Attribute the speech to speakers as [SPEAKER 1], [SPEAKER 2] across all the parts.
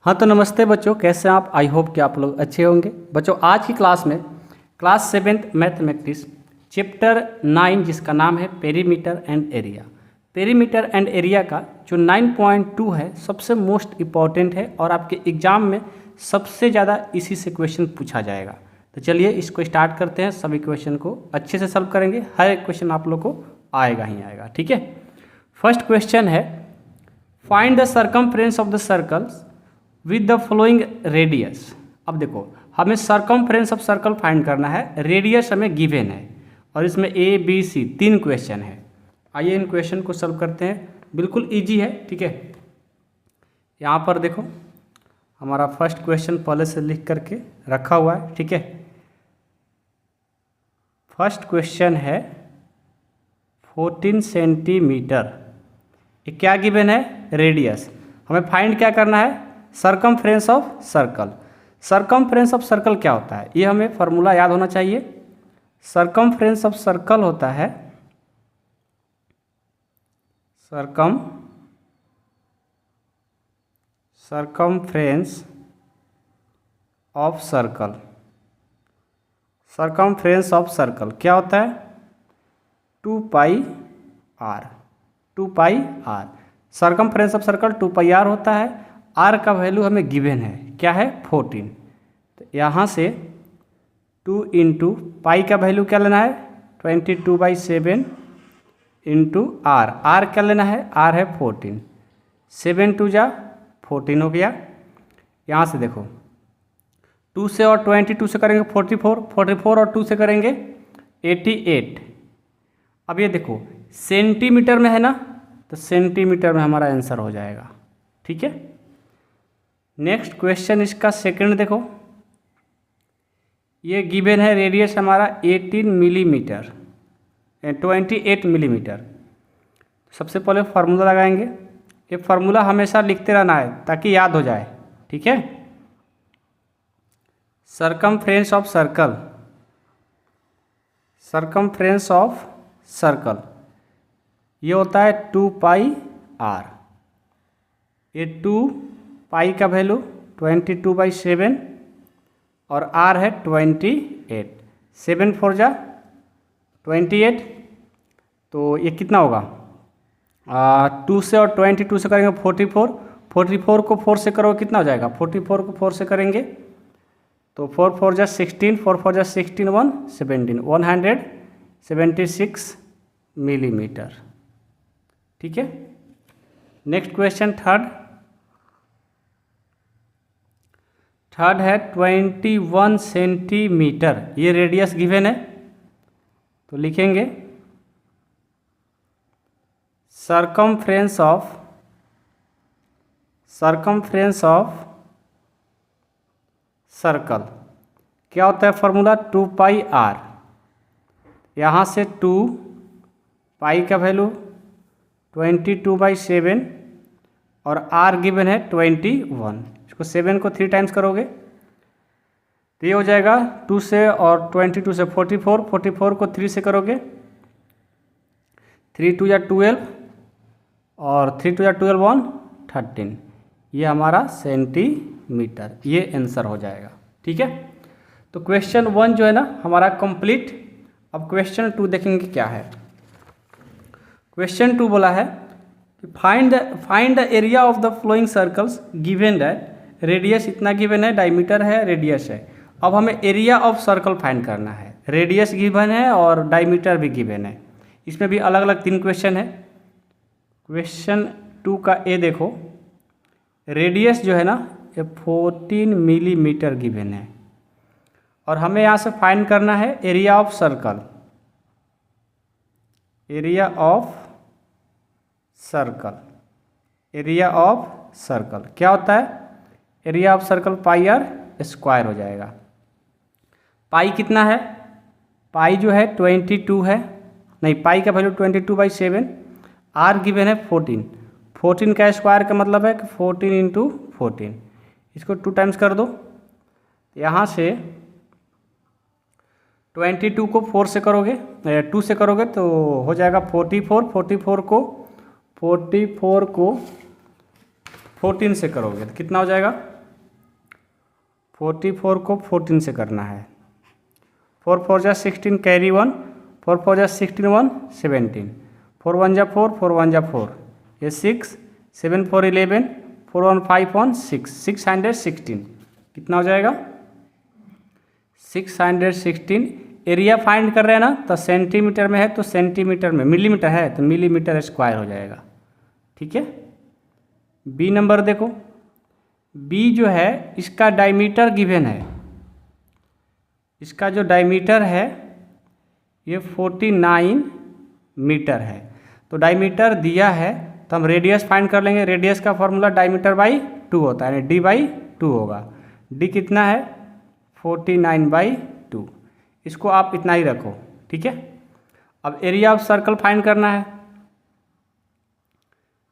[SPEAKER 1] हाँ तो नमस्ते बच्चों, कैसे हैं आप। आई होप कि आप लोग अच्छे होंगे। बच्चों आज की क्लास में क्लास 7th मैथमेटिक्स चैप्टर 9 जिसका नाम है perimeter and area. Perimeter and area का जो 9.2 है सबसे मोस्ट इम्पॉर्टेंट है और आपके एग्जाम में सबसे ज़्यादा इसी से क्वेश्चन पूछा जाएगा। तो चलिए इसको स्टार्ट करते हैं। सभी क्वेश्चन को अच्छे से सॉल्व करेंगे। हर एक क्वेश्चन आप लोग को आएगा ही आएगा, ठीक है। फर्स्ट क्वेश्चन है find the circumference of the circles with the flowing radius. अब देखो हमें सर्कमफ्रेंस ऑफ सर्कल फाइंड करना है, रेडियस हमें गिवन है और इसमें ए बी सी 3 क्वेश्चन है। आइए इन क्वेश्चन को सॉल्व करते हैं। बिल्कुल इजी है, ठीक है। यहाँ पर देखो हमारा फर्स्ट क्वेश्चन पहले से लिख करके रखा हुआ है, ठीक है। फर्स्ट क्वेश्चन है 14 सेंटीमीटर। ये क्या गिवन है? रेडियस। हमें फाइंड क्या करना है? Circumference of circle. Circumference of circle क्या होता है ये हमें फॉर्मूला याद होना चाहिए। सर्कमफ्रेंस ऑफ सर्कल होता है circumference of circle. Circumference of circle क्या होता है? 2 pi r. 2 pi r circumference of circle 2 pi r होता है। आर का वैल्यू हमें गिवन है, क्या है? 14। तो यहाँ से 2 इंटू पाई का वैल्यू क्या लेना है? 22/7 इंटू आर। आर क्या लेना है? आर है 14। 7 2 जा 14 हो गया। यहाँ से देखो 2 से और 22 से करेंगे 44, 44 और 2 से करेंगे 88। अब ये देखो सेंटीमीटर में है ना, तो सेंटीमीटर में हमारा आंसर हो जाएगा, ठीक है। नेक्स्ट क्वेश्चन इसका सेकंड देखो, ये गिवन है रेडियस हमारा 18 मिलीमीटर, 28 मिलीमीटर। सबसे पहले फार्मूला लगाएंगे। ये फार्मूला हमेशा लिखते रहना है ताकि याद हो जाए, ठीक है। Circumference of circle, circumference of circle ये होता है 2 पाई आर। ये 2 पाई का वैल्यू 22/7 और आर है 28। 7 4 जा 28। तो ये कितना होगा? 2 से और 22 से करेंगे 44। 44 को 4 से करोगे कितना हो जाएगा? 44 को 4 से करेंगे तो 4 4 जा 16, 4 4 जा 16 1 17, 176 मिलीमीटर, ठीक है। नेक्स्ट क्वेश्चन थर्ड है 21 सेंटीमीटर। ये रेडियस गिवन है तो लिखेंगे सर्कमफ्रेंस ऑफ सर्कल क्या होता है? Formula 2 pi r. यहाँ से 2 पाई का वैल्यू 22/7 और आर गिवन है 21। इसको 7 को 3 टाइम्स करोगे तो ये हो जाएगा 2 से और 22 से 44, 44 को 3 से करोगे 3 2 या 12 और 3 2 या 12 1 13। ये हमारा सेंटीमीटर, ये आंसर हो जाएगा, ठीक है। तो क्वेश्चन 1 जो है ना हमारा कंप्लीट। अब क्वेश्चन 2 देखेंगे क्या है। क्वेश्चन 2 बोला है find the area of the flowing circles given that radius इतना गिवन है, डायमीटर है, रेडियस है। अब हमें एरिया ऑफ सर्कल फाइंड करना है। रेडियस गिवन है और डायमीटर भी गिवन है। इसमें भी अलग अलग 3 क्वेश्चन है। क्वेश्चन 2 का ए देखो, रेडियस जो है ना ये 14 मिलीमीटर गिवन है और हमें यहाँ से फाइंड करना है area of circle. Area of circle, area of circle क्या होता है? Area of circle pi r square हो जाएगा। पाई कितना है? पाई जो है 22 है, नहीं पाई का वैल्यू 22/7। आर गिवन है 14। 14 का स्क्वायर का मतलब है कि 14 इंटू 14। इसको 2 टाइम्स कर दो। यहाँ से 22 को 4 से करोगे 2 से करोगे तो हो जाएगा 44। 44 को 14 से करोगे तो कितना हो जाएगा? 44 को 14 से करना है। 4 4 जा 16 कैरी 1, 4 4 जा 16 1 17, 4 1 जा 4, 4 1 जा 4, ये 6, 7 4 11, 4 1 5 1 6, 616 कितना हो जाएगा 616। एरिया फाइंड कर रहे हैं ना, तो सेंटीमीटर में है तो सेंटीमीटर में, मिलीमीटर है तो मिलीमीटर स्क्वायर हो जाएगा। ठीक है। बी नंबर देखो, बी जो है इसका डायमीटर गिवन है, इसका जो डायमीटर है ये 49 मीटर है। तो डायमीटर दिया है तो हम रेडियस फाइंड कर लेंगे। रेडियस का फॉर्मूला डायमीटर बाई 2 होता है, यानी डी बाई 2 होगा। डी कितना है 49/2, इसको आप इतना ही रखो। ठीक है। अब एरिया ऑफ सर्कल फाइंड करना है।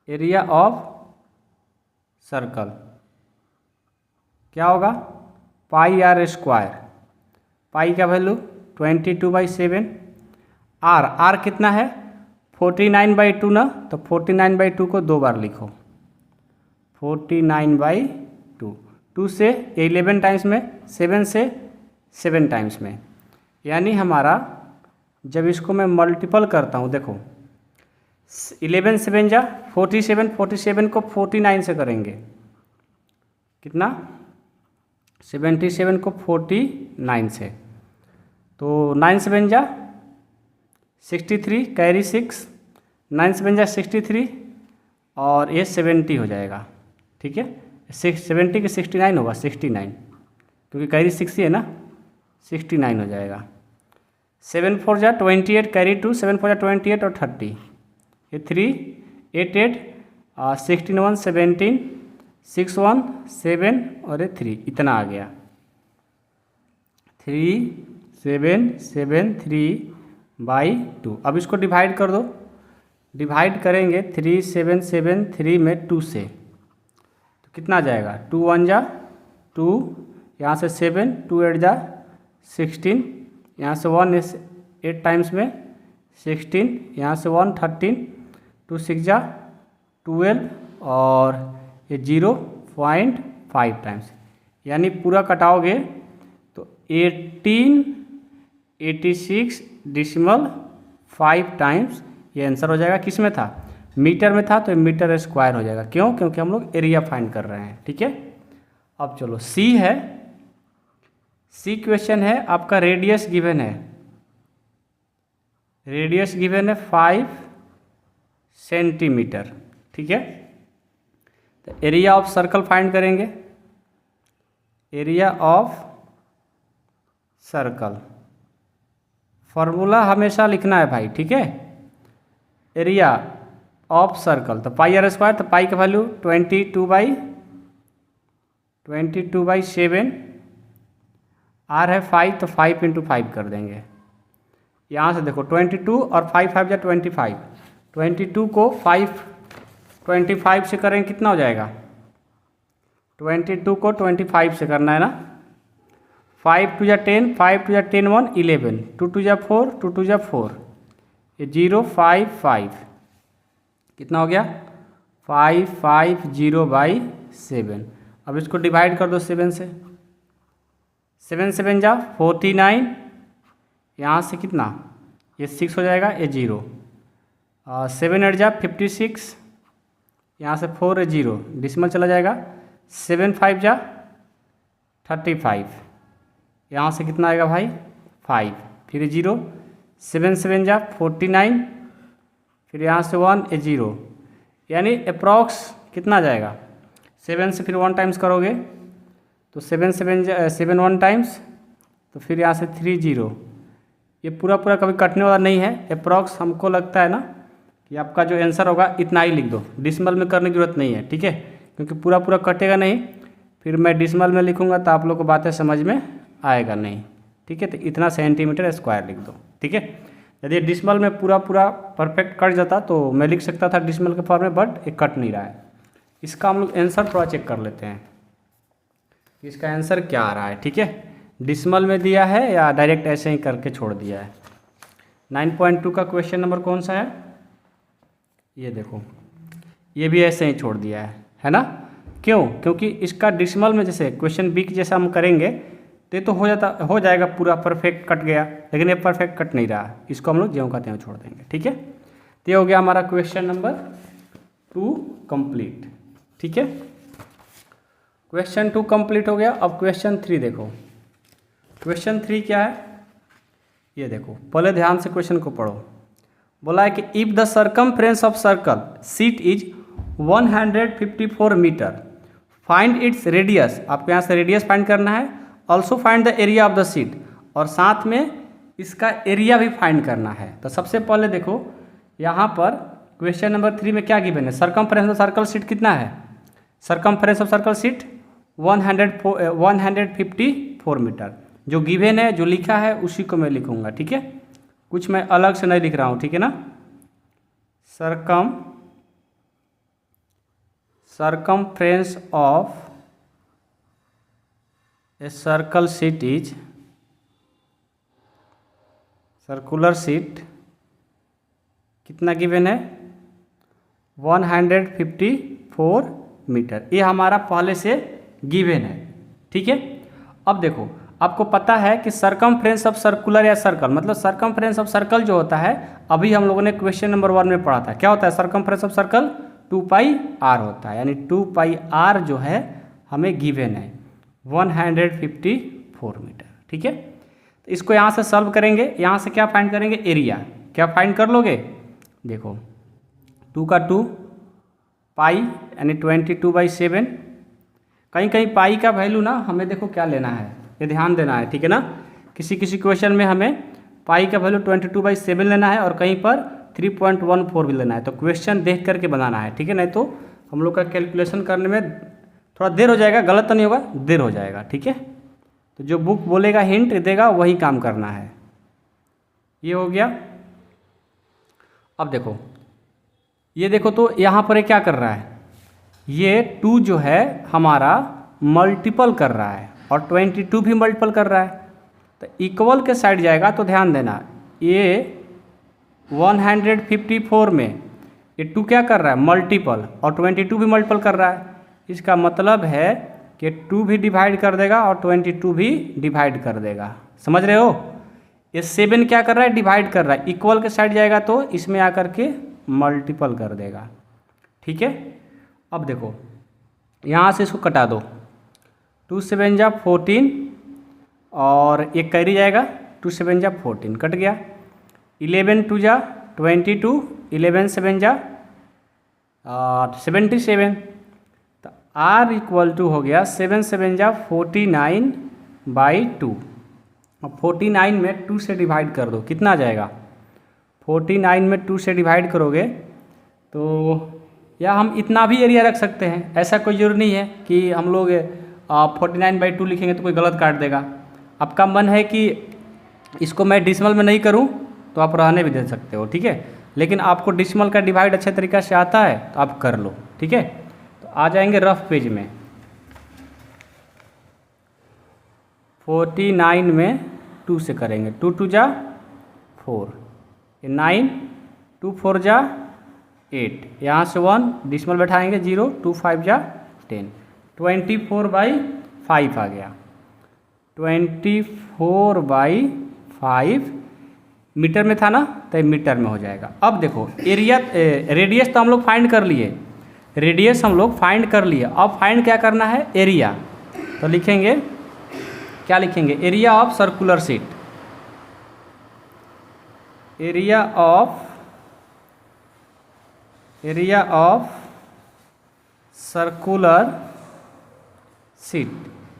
[SPEAKER 1] एरिया ऑफ सर्कल क्या होगा, पाई आर स्क्वायर। पाई का वैल्यू 22/7। आर कितना है 49/2 ना, तो 49/2 को 2 बार लिखो, 49/2। 2 से 11 टाइम्स में, 7 से 7 टाइम्स में, यानी हमारा जब इसको मैं मल्टीपल करता हूँ, देखो 11 7 जा 47, 47 को 49 से करेंगे कितना 77 को 49 से, तो 9 7 जा 63 कैरी 6, 9 7 जा 63 और ये 70 हो जाएगा। ठीक है। 70 के 69 होगा 69, क्योंकि कैरी 6 ही है ना, 69 हो जाएगा। 7 4 जा 28 कैरी 2, 7 4 जा 28 और 30, ये 3 8 8 16 1 17, 6 1 7 और ये 3, इतना आ गया 3 7 7 3/2। अब इसको डिवाइड कर दो। डिवाइड करेंगे 3 7 7 3 में 2 से, तो कितना आ जाएगा 2 1 जा 2, यहाँ से 7, 2 8 जा 16, यहाँ से 1 8 टाइम्स में 16, यहाँ से 1 13, 2 6 जा 12 और ये 0.5 टाइम्स, यानी पूरा कटाओगे तो 1886.5 टाइम्स ये आंसर हो जाएगा। किस में था, मीटर में था, तो मीटर स्क्वायर हो जाएगा। क्यों, क्योंकि हम लोग एरिया फाइंड कर रहे हैं। ठीक है। अब चलो सी है। सी क्वेश्चन है आपका, रेडियस गिवन है, रेडियस गिवन है 5 सेंटीमीटर। ठीक है। तो एरिया ऑफ सर्कल फाइंड करेंगे। एरिया ऑफ सर्कल फॉर्मूला हमेशा लिखना है भाई। ठीक है। एरिया ऑफ सर्कल तो पाई आर स्क्वायर, तो पाई का वैल्यू 22/7, आर है 5 तो 5 × 5 कर देंगे। यहाँ से देखो 22 और 5 5 या 25, 22 को 25 से करेंगे कितना हो जाएगा, 22 को 25 से करना है ना। 5 2 जा 10, 5 2 जा 10 1 11, 2 2 जा 4, 2 2 जा 4, ये 0.55 कितना हो गया 550/7। अब इसको डिवाइड कर दो 7 से, 7 7 जा 49, यहाँ से कितना ये 6 हो जाएगा, ये 0, 7 8 जा 56, यहाँ से 4 है 0, डिसिमल चला जाएगा। 7 5 जा 35, यहाँ से कितना आएगा भाई 5, फिर 0, 7 7 जा 49, फिर यहाँ से 1 ये 0, यानी अप्रॉक्स कितना आ जाएगा 7 से फिर 1 टाइम्स करोगे तो 7 7 1 टाइम्स, तो फिर यहाँ से 3 0, ये पूरा कभी कटने वाला नहीं है। अप्रॉक्स हमको लगता है ना कि आपका जो आंसर होगा इतना ही लिख दो, डिसिमल में करने की जरूरत नहीं है। ठीक है। क्योंकि पूरा कटेगा नहीं, फिर मैं डिसिमल में लिखूंगा तो आप लोग को बातें समझ में आएगा नहीं। ठीक है। तो इतना सेंटीमीटर स्क्वायर लिख दो। ठीक है। यदि डिसिमल में पूरा परफेक्ट कट जाता तो मैं लिख सकता था डिसिमल के फॉर्म में, बट ये कट नहीं रहा है। इसका हम लोग आंसर थोड़ा चेक कर लेते हैं कि इसका आंसर क्या आ रहा है। ठीक है। डिसिमल में दिया है या डायरेक्ट ऐसे ही करके छोड़ दिया है। 9.2 का क्वेश्चन नंबर कौन सा है, ये देखो, ये भी ऐसे ही छोड़ दिया है ना। क्यों? क्योंकि इसका डिसिमल में जैसे क्वेश्चन बी की जैसा हम करेंगे तो ये तो हो जाएगा पूरा परफेक्ट कट गया, लेकिन ये परफेक्ट कट नहीं रहा, इसको हम लोग ज्यों का त्यों छोड़ देंगे। ठीक है, तो ये हो गया हमारा क्वेश्चन नंबर 2 कंप्लीट। ठीक है, क्वेश्चन 2 कंप्लीट हो गया। अब क्वेश्चन 3 देखो। क्वेश्चन 3 क्या है ये देखो, पहले ध्यान से क्वेश्चन को पढ़ो। बोला है कि if the circumference of circle sheet is 154 metre, find its radius, आपको यहाँ से रेडियस फाइंड करना है, also find the area of the sheet, और साथ में इसका एरिया भी फाइंड करना है। तो सबसे पहले देखो यहाँ पर क्वेश्चन नंबर 3 में क्या गिवन है, सर्कमफ्रेंस ऑफ सर्कल शीट कितना है, circumference of circle sheet 154 metre. जो गिवन है, जो लिखा है उसी को मैं लिखूंगा। ठीक है, कुछ मैं अलग से नहीं लिख रहा हूँ। ठीक है ना, circumference of a circle sheet is, circular sheet कितना गिवन है 154 मीटर, ये हमारा पहले से गिवन है। ठीक है, अब देखो आपको पता है कि सर्कमफ्रेंस ऑफ सर्कुलर या सर्कल, मतलब सर्कमफ्रेंस ऑफ सर्कल जो होता है, अभी हम लोगों ने क्वेश्चन नंबर 1 में पढ़ा था, क्या होता है सर्कमफ्रेंस ऑफ सर्कल 2πr होता है, यानी 2πr जो है हमें गिवन है 154 मीटर। ठीक है, तो इसको यहाँ से सॉल्व करेंगे, यहाँ से क्या फाइंड करेंगे, एरिया। क्या फाइंड कर लोगे, देखो 2 का 2 पाई यानी 22/7, कहीं कहीं पाई का वैल्यू ना हमें देखो क्या लेना है, ये ध्यान देना है। ठीक है ना, किसी किसी क्वेश्चन में हमें पाई का वैल्यू 22/7 लेना है और कहीं पर 3.14 भी लेना है, तो क्वेश्चन देख करके बनाना है। ठीक है, नहीं तो हम लोग का कैलकुलेशन करने में थोड़ा देर हो जाएगा, गलत तो नहीं होगा, देर हो जाएगा। ठीक है, तो जो बुक बोलेगा हिंट देगा वही काम करना है। ये हो गया। अब देखो ये देखो, तो यहाँ पर ये क्या कर रहा है, ये 2 जो है हमारा मल्टीपल कर रहा है और 22 भी मल्टीपल कर रहा है, तो इक्वल के साइड जाएगा तो ध्यान देना, ये 154 में ये 2 क्या कर रहा है मल्टीपल और 22 भी मल्टीपल कर रहा है, इसका मतलब है कि 2 भी डिवाइड कर देगा और 22 भी डिवाइड कर देगा। समझ रहे हो, ये 7 क्या कर रहा है डिवाइड कर रहा है, इक्वल के साइड जाएगा तो इसमें आकर के मल्टीपल कर देगा। ठीक है, अब देखो यहाँ से इसको कटा दो, 2 7 जा 14 और ये कैरी जाएगा, 2 7 जा 14 कट गया, 11 2 जा 22, 11 7 जा 77, तो R इक्वल टू हो गया 7 7 जा 49/2। अब 49 में 2 से डिवाइड कर दो, कितना आ जाएगा, 49 में 2 से डिवाइड करोगे तो, या हम इतना भी एरिया रख सकते हैं, ऐसा कोई जरूरी नहीं है कि हम लोग 49/2 लिखेंगे तो कोई गलत काट देगा। आपका मन है कि इसको मैं डिसिमल में नहीं करूं तो आप रहने भी दे सकते हो। ठीक है, लेकिन आपको डिसिमल का डिवाइड अच्छे तरीक़े से आता है तो आप कर लो। ठीक है, तो आ जाएंगे रफ पेज में, 49 में 2 से करेंगे, 2 2 जा 4, 9 2 4 जा 8, यहाँ से 1 डिसिमल बैठाएंगे 0, 2 5 जा 10, 24/5 आ गया, 24/5 मीटर में था ना, तो मीटर में हो जाएगा। अब देखो एरिया, रेडियस तो हम लोग फाइंड कर लिए, रेडियस हम लोग फाइंड कर लिए, अब फाइंड क्या करना है, एरिया। तो लिखेंगे, क्या लिखेंगे, area of circular sheet, area of circular sheet,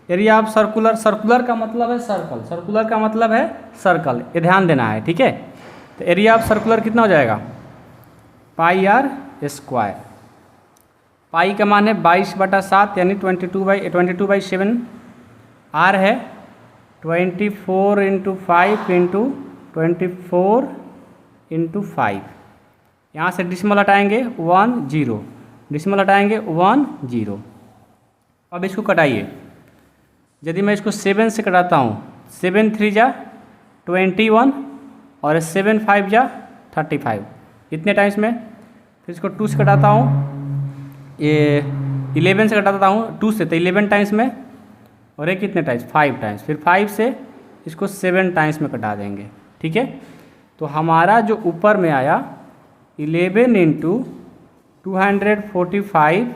[SPEAKER 1] area of circular, circular का मतलब है सर्कल, सर्कुलर का मतलब है सर्कल, ये ध्यान देना है। ठीक है, तो एरिया ऑफ सर्कुलर कितना हो जाएगा, πr², पाई का मान है 22/7 यानी 22/7, r है 24 × 5 × 24 × 5, यहाँ से डिसिमल हटाएंगे 1 0, डिसिमल हटाएंगे 1 0। अब इसको कटाइए, यदि मैं इसको 7 से कटाता हूँ, 7 3 जा 21 और 7 5 जा 35, इतने टाइम्स में। फिर इसको 2 से कटाता हूँ, ये 11 से घटाता हूँ 2 से, तो 11 टाइम्स में, और ये कितने टाइम्स, 5 टाइम्स, फिर 5 से इसको 7 टाइम्स में कटा देंगे, ठीक है। तो हमारा जो ऊपर में आया 11 इंटू 245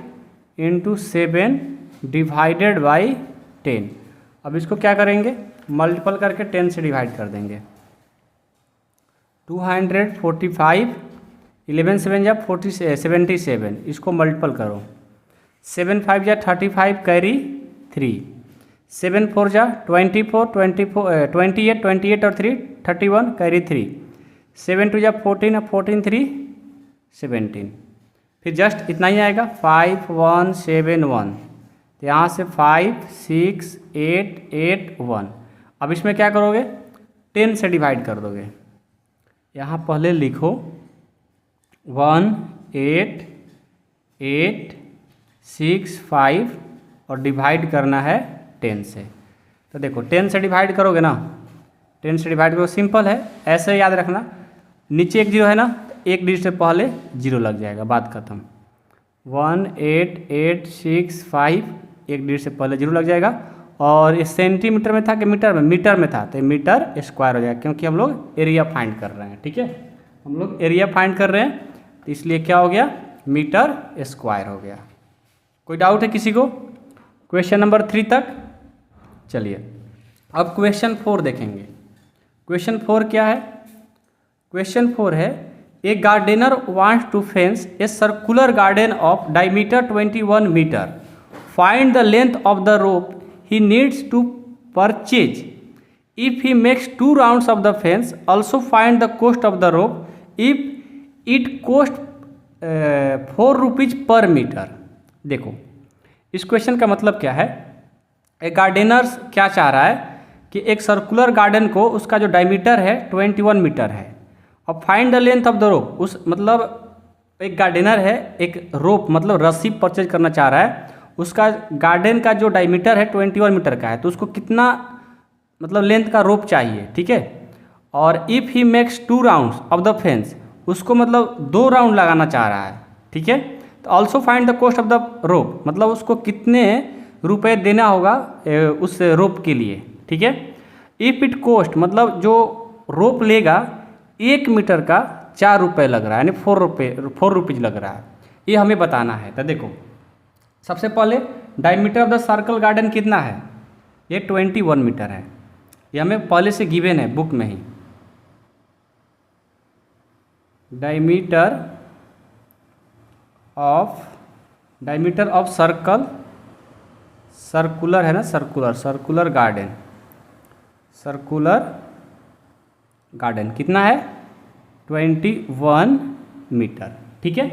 [SPEAKER 1] इंटू 7 डिवाइडेड बाई 10। अब इसको क्या करेंगे, मल्टीपल करके 10 से डिवाइड कर देंगे। 245, 11 7 जा 77, इसको मल्टीपल करो। 7 5 जा 35 कैरी 3, 7 4 जा 24, 28 और 3 31 कैरी 3, 7 2 जा 14, 14 3 17, फिर जस्ट इतना ही आएगा 5 1 7 1, तो यहाँ से 5 6 8 8 1। अब इसमें क्या करोगे, 10 से डिवाइड कर दोगे। यहाँ पहले लिखो 1 8 8 6 5 और डिवाइड करना है 10 से। तो देखो 10 से डिवाइड करोगे ना, 10 से डिवाइड करो, सिंपल है, ऐसे याद रखना। नीचे एक जीरो है ना, एक डिजिट से पहले जीरो लग जाएगा, बात खत्म। 1 8 8 6 5, एक डिजिट से पहले जीरो लग जाएगा। और ये सेंटीमीटर में था कि मीटर में, मीटर में था, तो मीटर स्क्वायर हो जाएगा, क्योंकि हम लोग एरिया फाइंड कर रहे हैं, ठीक है। हम लोग एरिया फाइंड कर रहे हैं, तो इसलिए क्या हो गया, मीटर स्क्वायर हो गया। कोई डाउट है किसी को क्वेश्चन नंबर 3 तक? चलिए अब क्वेश्चन 4 देखेंगे। क्वेश्चन 4 क्या है? क्वेश्चन 4 है, a gardener wants to fence a circular garden of diameter 21 metre, find the length of the rope he needs to purchase. If he makes 2 rounds of the fence, also find the cost of the rope. If it cost 4 rupees per meter. देखो इस question का मतलब क्या है, एक gardener क्या चाह रहा है कि एक सर्कुलर गार्डन को उसका जो डायमीटर है 21 मीटर है, और find the length of the रोप, उस मतलब एक गार्डनर है, एक रोप मतलब रस्सी परचेज करना चाह रहा है, उसका गार्डन का जो डायमीटर है 21 मीटर का है, तो उसको कितना मतलब लेंथ का रोप चाहिए, ठीक है। और if he makes 2 rounds of the fence, उसको मतलब 2 राउंड लगाना चाह रहा है, ठीक है। तो also find the cost of the रोप, मतलब उसको कितने रुपए देना होगा उस रोप के लिए, ठीक है। इफ़ इट कॉस्ट मतलब जो रोप लेगा 1 मीटर का 4 रुपये लग रहा है, यानी 4 रुपीज़ लग रहा है, ये हमें बताना है। तो देखो सबसे पहले diameter of the circle garden कितना है, ये 21 मीटर है, ये हमें पहले से गिवन है बुक में ही। डायमीटर ऑफ सर्कुलर है ना, सर्कुलर गार्डन कितना है, 21 मीटर, ठीक है।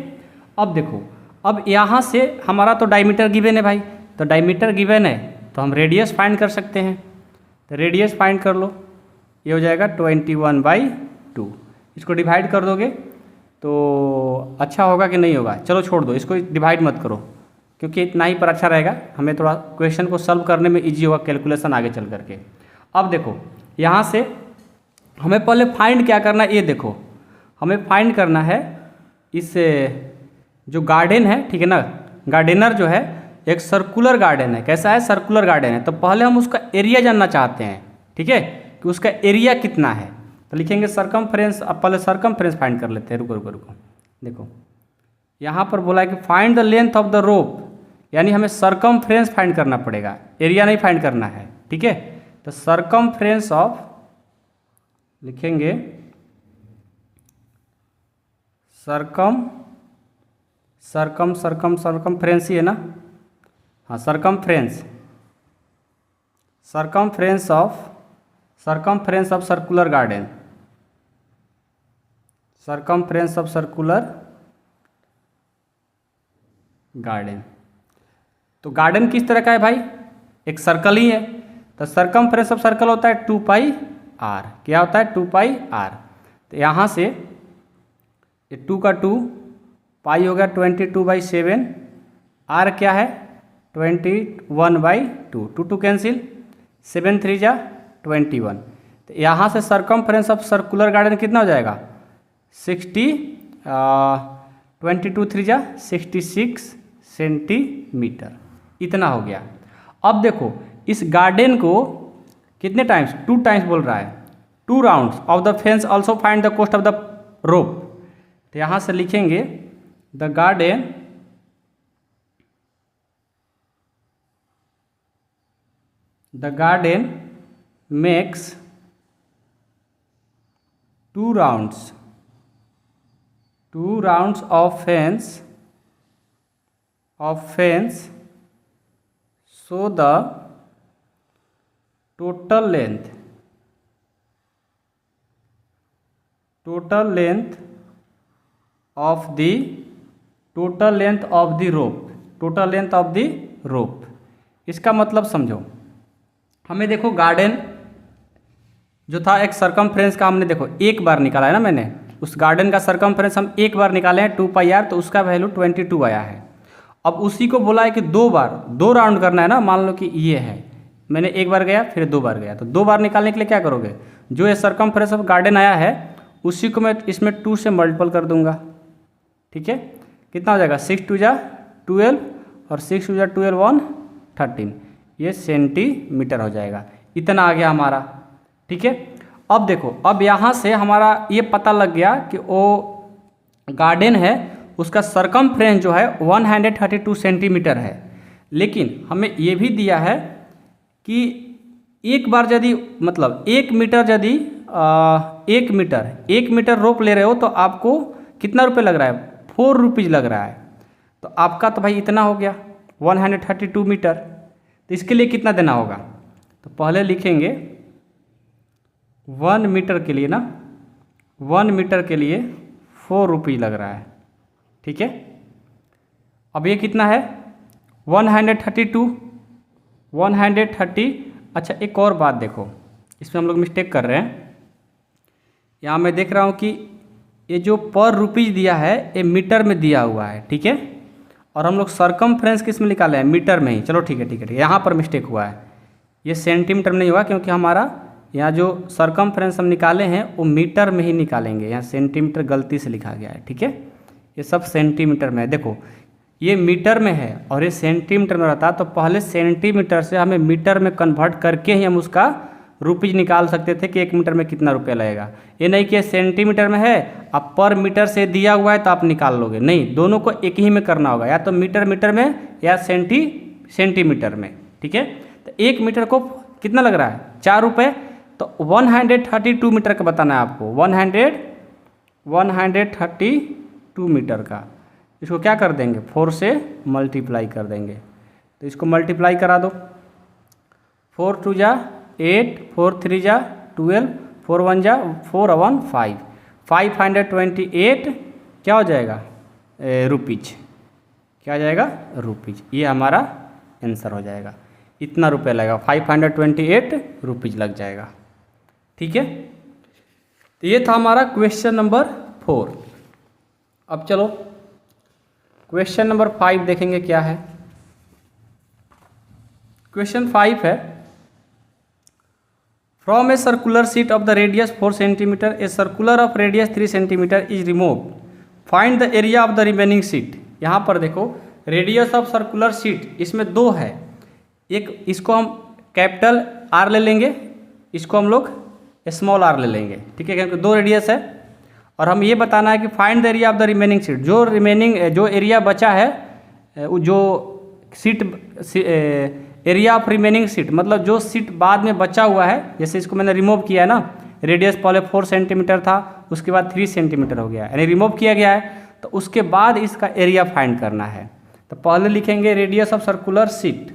[SPEAKER 1] अब देखो, अब यहाँ से हमारा तो डायमीटर गिवन है भाई, तो डायमीटर गिवन है तो हम रेडियस फाइंड कर सकते हैं, तो रेडियस फाइंड कर लो, ये हो जाएगा 21/2। इसको डिवाइड कर दोगे तो अच्छा होगा कि नहीं होगा, चलो छोड़ दो, इसको डिवाइड मत करो, क्योंकि इतना ही पर अच्छा रहेगा, हमें थोड़ा क्वेश्चन को सॉल्व करने में इजी होगा, कैलकुलेशन आगे चल करके। अब देखो यहाँ से हमें पहले फाइंड क्या करना है, ये देखो हमें फाइंड करना है इस जो गार्डन है, ठीक है ना, गार्डनर जो है एक सर्कुलर गार्डन है, कैसा है, सर्कुलर गार्डन है। तो पहले हम उसका एरिया जानना चाहते हैं, ठीक है, कि उसका एरिया कितना है। तो लिखेंगे सरकमफ्रेंस, अब पहले सरकमफ्रेंस फाइंड कर लेते हैं, रुको देखो यहाँ पर बोला है कि find the length of the रोप, यानी हमें सरकमफ्रेंस फाइंड करना पड़ेगा, एरिया नहीं फाइंड करना है, ठीक है। तो सरकमफ्रेंस ऑफ लिखेंगे सरकमफ्रेंस ही है ना, हाँ, circumference of circular garden, circumference of circular garden. तो गार्डन किस तरह का है भाई, एक सर्कल ही है, तो सरकमफ्रेंस ऑफ सर्कल होता है 2πr, क्या होता है 2πr। तो यहाँ से 2 का 2, पाई हो गया 22/7, आर क्या है 21/2, 2 कैंसिल, 7 3 जा 21। तो यहाँ से सरकमफ्रेंस ऑफ सर्कुलर गार्डन कितना हो जाएगा 22 3 जा 66 सेंटीमीटर, इतना हो गया। अब देखो इस गार्डन को कितने टाइम्स, 2 टाइम्स बोल रहा है, 2 rounds of the fence also find the cost of the rope. तो यहाँ से लिखेंगे the garden makes 2 rounds of fence, so the total length of the rope, इसका मतलब समझो। हमें देखो गार्डन जो था एक सरकमफ्रेंस का हमने देखो एक बार निकाला है ना, मैंने उस गार्डन का सरकमफ्रेंस हम एक बार निकाले हैं 2πr, तो उसका वैल्यू 22 आया है। अब उसी को बोला है कि 2 राउंड करना है ना, मान लो कि ये है, मैंने एक बार गया फिर 2 बार गया, तो 2 बार निकालने के लिए क्या करोगे, जो ये सरकमफ्रेंस ऑफ गार्डन आया है उसी को मैं इसमें 2 से मल्टीपल कर दूंगा। ठीक है, कितना हो जाएगा, 6 2 जा 12 और 6 2 जा 12 1 13, ये सेंटीमीटर हो जाएगा। इतना आ गया हमारा। ठीक है, अब देखो, अब यहाँ से हमारा ये पता लग गया कि वो गार्डन है उसका सरकमफ्रेंस जो है 132 सेंटीमीटर है। लेकिन हमें ये भी दिया है कि एक बार यदि मतलब 1 मीटर यदि 1 मीटर रोप ले रहे हो तो आपको कितना रुपये लग रहा है, 4 रुपीज़ लग रहा है। तो आपका तो भाई इतना हो गया 132 मीटर। तो इसके लिए कितना देना होगा, तो पहले लिखेंगे 1 मीटर के लिए ना, 1 मीटर के लिए 4 रुपीज़ लग रहा है। ठीक है, अब ये कितना है 130। अच्छा एक और बात देखो, इसमें हम लोग मिस्टेक कर रहे हैं। यहाँ मैं देख रहा हूँ कि ये जो पर रुपीज़ दिया है ये मीटर में दिया हुआ है। ठीक है, और हम लोग सरकमफ्रेंस किस में निकाले हैं, मीटर में ही। चलो ठीक है, यहाँ पर मिस्टेक हुआ है, ये सेंटीमीटर में नहीं हुआ, क्योंकि हमारा यहाँ जो सरकमफ्रेंस हम निकाले हैं वो मीटर में ही निकालेंगे, यहाँ सेंटीमीटर गलती से लिखा गया है। ठीक है, ये सब सेंटीमीटर में है। देखो ये मीटर में है और ये सेंटीमीटर में रहता, तो पहले सेंटीमीटर से हमें मीटर में कन्वर्ट करके ही हम उसका रुपीज़ निकाल सकते थे कि 1 मीटर में कितना रुपया लगेगा। ये नहीं कि सेंटीमीटर में है अब पर मीटर से दिया हुआ है तो आप निकाल लोगे, नहीं, दोनों को एक ही में करना होगा, या तो मीटर में या सेंटीमीटर में। ठीक है, तो 1 मीटर को कितना लग रहा है, 4 रुपये। तो 132 मीटर का बताना है आपको, 132 मीटर का। इसको क्या कर देंगे, 4 से मल्टीप्लाई कर देंगे। तो इसको मल्टीप्लाई करा दो, 4 2 जा 8, 4 3 जा 12, 4 1 जा 4 1 5, 528 क्या हो जाएगा, रुपीज। क्या हो जाएगा, रुपीज। ये हमारा आंसर हो जाएगा, इतना रुपये लगेगा, 528 रुपीज लग जाएगा। ठीक है, तो ये था हमारा क्वेश्चन नंबर 4। अब चलो क्वेश्चन नंबर 5 देखेंगे क्या है। क्वेश्चन 5 है, from a circular sheet of the radius 4 centimetre a circular of radius 3 centimetre is removed, find the area of the remaining sheet. यहाँ पर देखो रेडियस ऑफ सर्कुलर शीट इसमें 2 है, एक इसको हम कैपिटल R ले लेंगे, इसको हम लोग स्मॉल r ले लेंगे। ठीक है, क्योंकि 2 रेडियस है और हम ये बताना है कि find the area of the remaining sheet, जो एरिया बचा है, जो seat area of remaining seat मतलब जो सीट बाद में बचा हुआ है, जैसे इसको मैंने रिमूव किया है ना, रेडियस पहले 4 सेंटीमीटर था उसके बाद 3 सेंटीमीटर हो गया, यानी रिमूव किया गया है, तो उसके बाद इसका एरिया फाइंड करना है। तो पहले लिखेंगे radius of circular seat,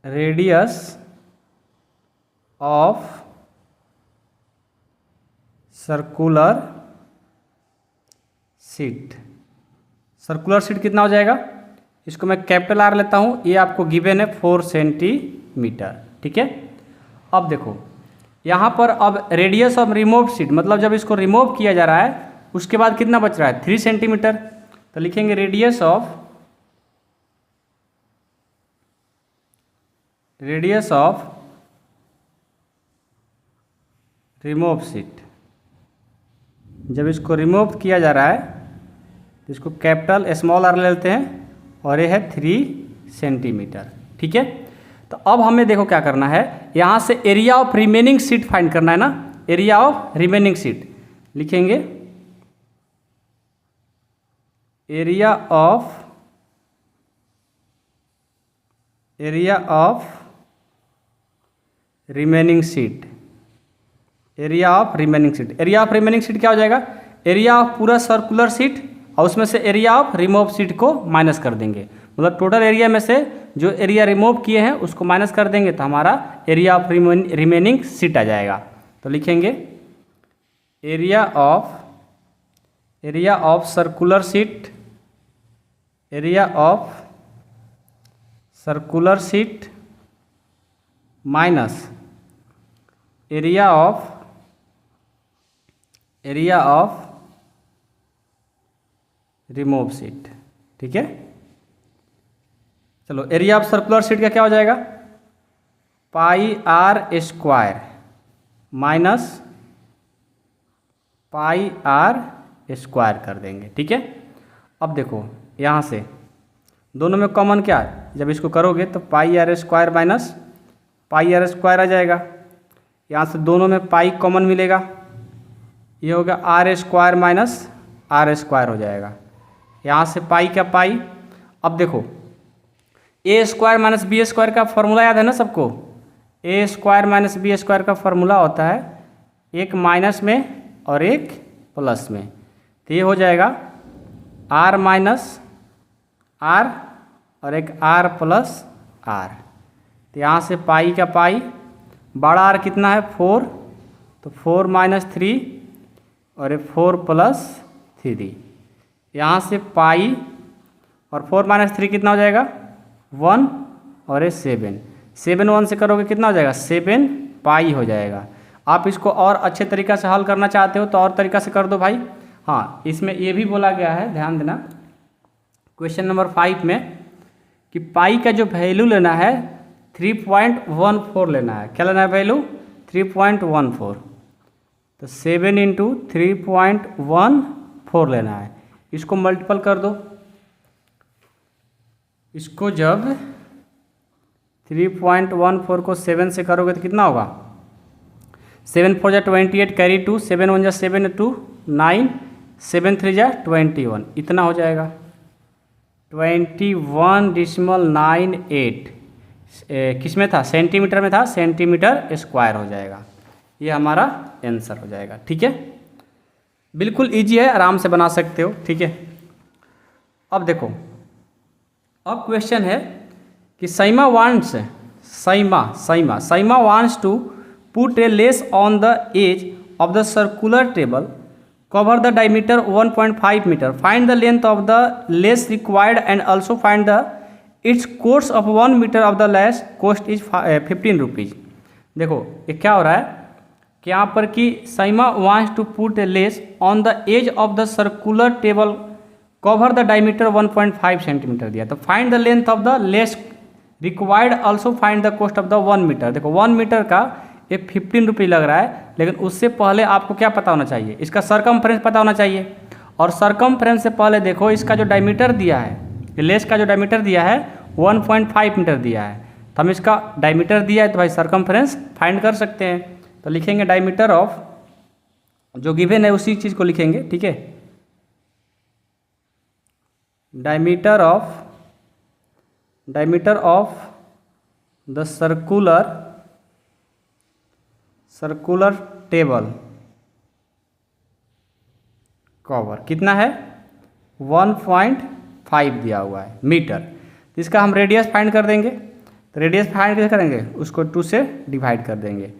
[SPEAKER 1] radius of circular seat, circular seat कितना हो जाएगा, इसको मैं कैपिटल R लेता हूँ, ये आपको गिवन है 4 सेंटीमीटर। ठीक है, अब देखो यहाँ पर अब रेडियस ऑफ रिमूव सीट मतलब जब इसको रिमूव किया जा रहा है उसके बाद कितना बच रहा है 3 सेंटीमीटर, तो लिखेंगे रेडियस ऑफ रिमूव सीट, जब इसको रिमूव किया जा रहा है तो इसको कैपिटल स्मॉल आर ले लेते हैं और ये है 3 सेंटीमीटर। ठीक है, तो अब हमें देखो क्या करना है, यहाँ से area of remaining seat find करना है ना। एरिया ऑफ रिमेनिंग सीट लिखेंगे, area of remaining seat, area of remaining seat. Area of remaining seat क्या हो जाएगा, एरिया ऑफ पूरा सर्कुलर सीट और उसमें से एरिया ऑफ रिमूव सीट को माइनस कर देंगे, मतलब टोटल एरिया में से जो एरिया रिमूव किए हैं उसको माइनस कर देंगे तो हमारा एरिया ऑफ रिमेनिंग सीट आ जाएगा। तो लिखेंगे area of circular seat, area of circular seat minus area of remove seat. ठीक है, चलो एरिया ऑफ सर्कुलर सीट का क्या हो जाएगा, pi r square minus pi r square कर देंगे। ठीक है, अब देखो यहाँ से दोनों में कॉमन क्या है, जब इसको करोगे तो pi r square minus pi r square आ जाएगा। यहाँ से दोनों में पाई कॉमन मिलेगा, ये हो गया r square minus r square हो जाएगा। यहाँ से पाई का पाई। अब देखो A square minus B square का फॉर्मूला याद है ना सबको, A square minus B square का फॉर्मूला होता है एक माइनस में और एक प्लस में। तो ये हो जाएगा आर माइनस आर और एक आर प्लस आर। तो यहाँ से पाई का पाई, बड़ा आर कितना है 4, तो 4 माइनस 3 और ये 4 प्लस 3। यहाँ से पाई और 4 माइनस 3 कितना हो जाएगा 1 और ये 7, 7 1 से करोगे कितना हो जाएगा 7 पाई हो जाएगा। आप इसको और अच्छे तरीक़ा से हल करना चाहते हो तो और तरीक़ा से कर दो भाई। हाँ, इसमें ये भी बोला गया है, ध्यान देना क्वेश्चन नंबर 5 में कि पाई का जो वैल्यू लेना है 3.14 लेना है। क्या लेना है वैल्यू 3.14, तो 7 इंटू 3.14 लेना है। इसको मल्टीपल कर दो, इसको जब 3.14 को 7 से करोगे तो कितना होगा 7 4 जा 28 कैरी 2, 7 1 जा 7 2 9, 7 3 जा 21, इतना हो जाएगा 21.98। किस में था, सेंटीमीटर में था, सेंटीमीटर स्क्वायर हो जाएगा। ये हमारा आंसर हो जाएगा। ठीक है, बिल्कुल इजी है, आराम से बना सकते हो। ठीक है, अब देखो, अब क्वेश्चन है कि Saima wants to put a lace on the edge of the circular table, cover the diameter 1.5 meter, find the length of the lace required and also find the its cost of 1 meter of the lace cost is 15 rupees। देखो ये क्या हो रहा है कि यहाँ पर कि Saima wants to put a lace on the edge of the circular table, cover the diameter 1.5 centimetre दिया, तो find the length of the lace required, also find the cost of the 1 metre. देखो 1 metre का ये 15 रुपये लग रहा है, लेकिन उससे पहले आपको क्या पता होना चाहिए, इसका सरकमफ्रेंस पता होना चाहिए। और सरकमफ्रेंस से पहले देखो इसका जो डायमीटर दिया है, लेस का जो डायमीटर दिया है 1.5 मीटर दिया है, तो हम इसका डायमीटर दिया है तो भाई सरकमफ्रेंस फाइंड कर सकते हैं। तो लिखेंगे डायमीटर ऑफ, जो गिवन है उसी चीज़ को लिखेंगे। ठीक है, diameter of the circular table cover कितना है 1.5 दिया हुआ है मीटर। तो इसका हम रेडियस फाइंड कर देंगे, तो रेडियस फाइंड कैसे करेंगे, उसको 2 से डिवाइड कर देंगे।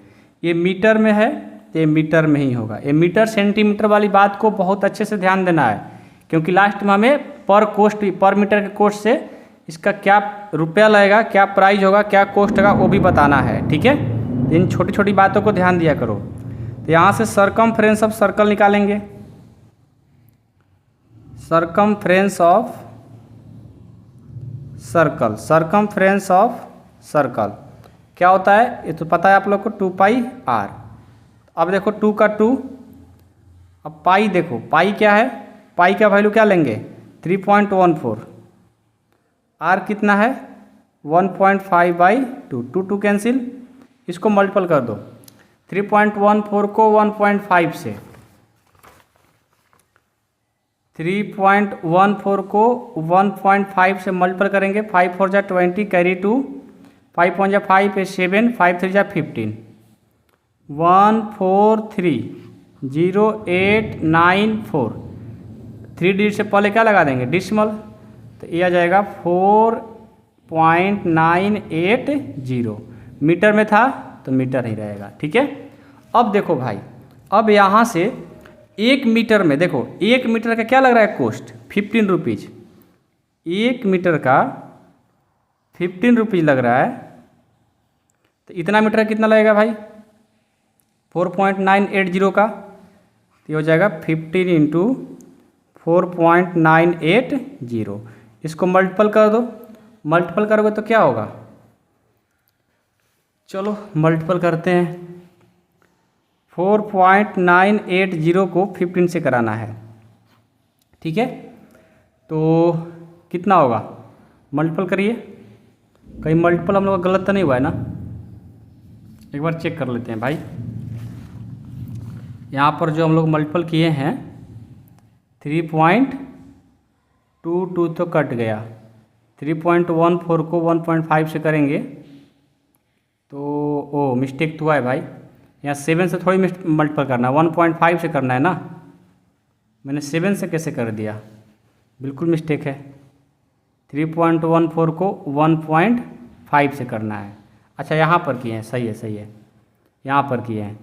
[SPEAKER 1] ये मीटर में है तो ये मीटर में ही होगा। ये मीटर सेंटीमीटर वाली बात को बहुत अच्छे से ध्यान देना है, क्योंकि लास्ट में हमें पर मीटर के कोस्ट से इसका क्या रुपया लगेगा, क्या प्राइस होगा, क्या कॉस्ट होगा वो भी बताना है। ठीक है, इन छोटी छोटी बातों को ध्यान दिया करो। तो यहाँ से सरकमफ्रेंस ऑफ सर्कल निकालेंगे, सरकमफ्रेंस ऑफ सर्कल क्या होता है ये तो पता है आप लोग को, 2 पाई आर। अब देखो 2 का 2, अब पाई देखो पाई क्या है, पाई का वैल्यू क्या लेंगे 3.14, आर कितना है 1.5/2, 2 कैंसिल, इसको मल्टीपल कर दो। 3.14 को 1.5 से, 3.14 को 1.5 से मल्टीपल करेंगे। 5 4 जा 20, कैरी 2, 5 1 जा 5 है 7, 5 3 जा 15, 1430894, 3 डिजिट से पहले क्या लगा देंगे डिसिमल, तो ये आ जाएगा 4.980। मीटर में था तो मीटर ही रहेगा, ठीक है। अब देखो भाई, अब यहाँ से 1 मीटर में देखो, 1 मीटर का क्या लग रहा है कॉस्ट 15 रुपीज़, 1 मीटर का 15 रुपीज़ लग रहा है, तो इतना मीटर का कितना लगेगा भाई 4.980 का, तो ये हो जाएगा 15 इंटू 4.980। इसको मल्टीपल कर दो, मल्टीपल करोगे तो क्या होगा, चलो मल्टीपल करते हैं। 4.980 को 15 से कराना है, ठीक है। तो कितना होगा, मल्टीपल करिए, कहीं मल्टीपल हम लोग का गलत तो नहीं हुआ है ना, एक बार चेक कर लेते हैं भाई। यहाँ पर जो हम लोग मल्टीपल किए हैं 3.22 तो कट गया, 3.14 को 1.5 से करेंगे तो ओ मिस्टेक तो हुआ है भाई, यहाँ 7 से थोड़ी मल्टीपल करना है, 1.5 से करना है ना, मैंने 7 से कैसे कर दिया, बिल्कुल मिस्टेक है। 3.14 को 1.5 से करना है। अच्छा यहाँ पर किए हैं, सही है सही है, यहाँ पर किए हैं।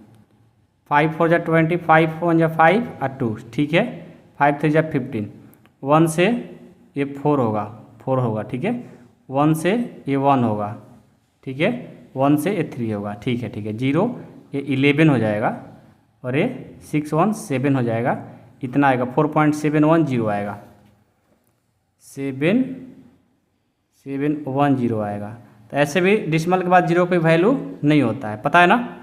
[SPEAKER 1] 5 4 जा 20, 5 1 जा 5 और 2, ठीक है। 5 3 जा 15, 1 से ये 4 होगा, ठीक है। 1 से ये 1 होगा, ठीक है। 1 से ये 3 होगा, ठीक है 0 ये 11 हो जाएगा, और ये 617 हो जाएगा, इतना आएगा 4.710 आएगा, 710 आएगा। तो ऐसे भी डिसिमल के बाद 0 कोई वैल्यू नहीं होता है, पता है ना।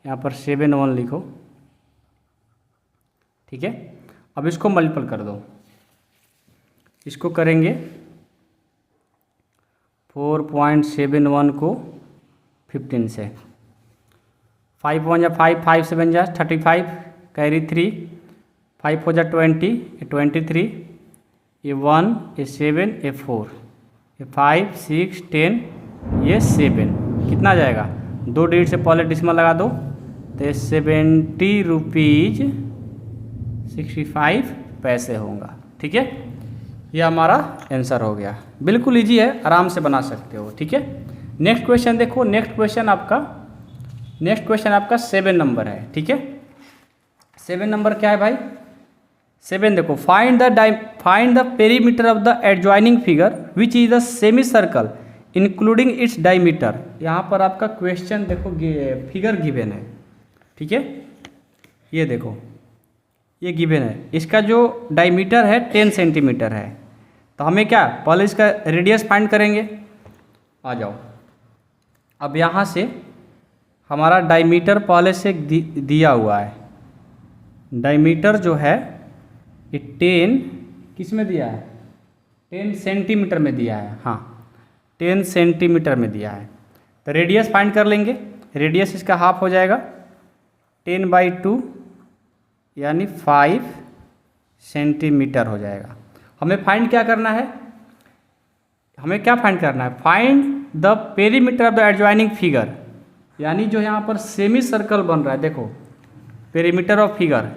[SPEAKER 1] यहाँ पर 71 लिखो, ठीक है। अब इसको मल्टीपल कर दो, इसको करेंगे 4.71 को 15 से, 5 1 जा 5, 5 7 जा 35, कैरी 3, 5 4 जा 20, 23, ये 1, ये 7, ये 4, ये 5 6 10, ये 7, कितना जाएगा, 2 डिजिट से पहले डिसिमल लगा दो, तो 70 रुपीज़ 65 पैसे होगा, ठीक है। ये हमारा आंसर हो गया, बिल्कुल इजी है, आराम से बना सकते हो, ठीक है। नेक्स्ट क्वेश्चन देखो, नेक्स्ट क्वेश्चन आपका 7 नंबर है, ठीक है। 7 नंबर क्या है भाई, 7 देखो, find the perimeter of the adjoining figure which is the semi circle including its diameter. यहाँ पर आपका क्वेश्चन देखो, फिगर गिवन है, ठीक है। ये देखो, ये गिवन है, इसका जो डायमीटर है 10 सेंटीमीटर है, तो हमें क्या पहले इसका रेडियस फाइंड करेंगे। आ जाओ, अब यहाँ से हमारा डायमीटर पहले से दिया हुआ है, डायमीटर जो है ये 10 किस में दिया है, 10 सेंटीमीटर में दिया है, हाँ 10 सेंटीमीटर में दिया है। तो रेडियस फाइंड कर लेंगे, रेडियस इसका हाफ हो जाएगा 10/2 यानी 5 सेंटीमीटर हो जाएगा। हमें फाइंड क्या करना है, हमें क्या फाइंड करना है, find the perimeter of the adjoining figure, यानी जो यहाँ पर सेमी सर्कल बन रहा है, देखो पेरीमीटर ऑफ फिगर,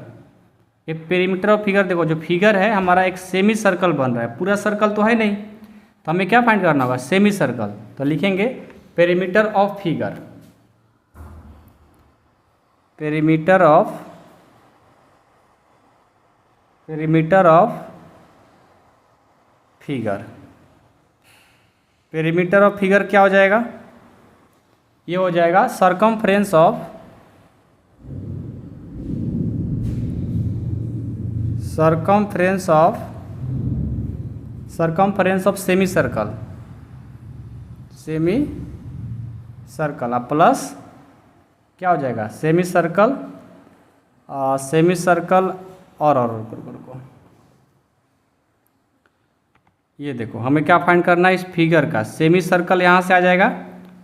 [SPEAKER 1] ये पेरीमीटर ऑफ फिगर देखो, जो फिगर है हमारा एक सेमी सर्कल बन रहा है, पूरा सर्कल तो है नहीं, तो हमें क्या फाइंड करना होगा, सेमी सर्कल। तो लिखेंगे perimeter of figure, perimeter of figure, perimeter of figure क्या हो जाएगा, ये हो जाएगा सरकमफ्रेंस ऑफ सेमी सर्कल, अब प्लस क्या हो जाएगा, सेमी सर्कल और रुको, ये देखो हमें क्या फाइंड करना है, इस फिगर का सेमी सर्कल यहाँ से आ जाएगा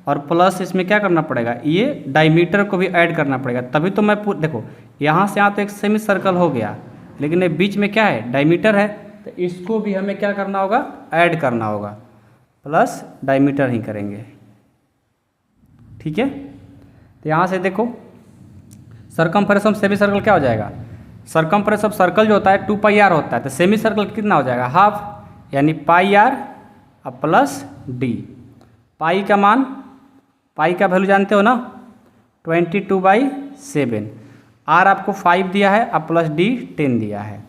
[SPEAKER 1] और प्लस इसमें क्या करना पड़ेगा, ये डायमीटर को भी ऐड करना पड़ेगा, तभी तो मैं देखो यहाँ से यहाँ तो एक सेमी सर्कल हो गया, लेकिन ये बीच में क्या है, डायमीटर है, तो इसको भी हमें क्या करना होगा, ऐड करना होगा, प्लस डायमीटर ही करेंगे। ठीक है, तो यहाँ से देखो सरकमफ्रेंस ऑफ सेमी सर्कल क्या हो जाएगा, सरकमफ्रेंस ऑफ सर्कल जो होता है 2 पाई आर होता है, तो सेमी सर्कल कितना हो जाएगा, हाफ, यानी पाई आर अब प्लस डी। पाई का मान, पाई का वैल्यू जानते हो ना, 22/7, आर आपको 5 दिया है, अब प्लस डी 10 दिया है।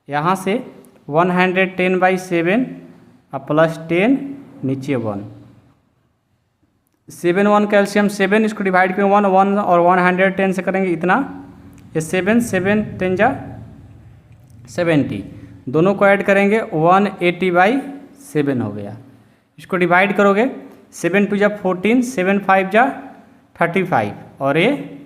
[SPEAKER 1] यहाँ से 110/7 अब प्लस 10 नीचे 1, 7 1 कैल्शियम 7, इसको डिवाइड करें 1 1 और 110 से करेंगे इतना, ये 7 7 10 जा 70, दोनों को ऐड करेंगे 180/7 हो गया। इसको डिवाइड करोगे 7 2 जा 14, 7 5 जा 35 और ये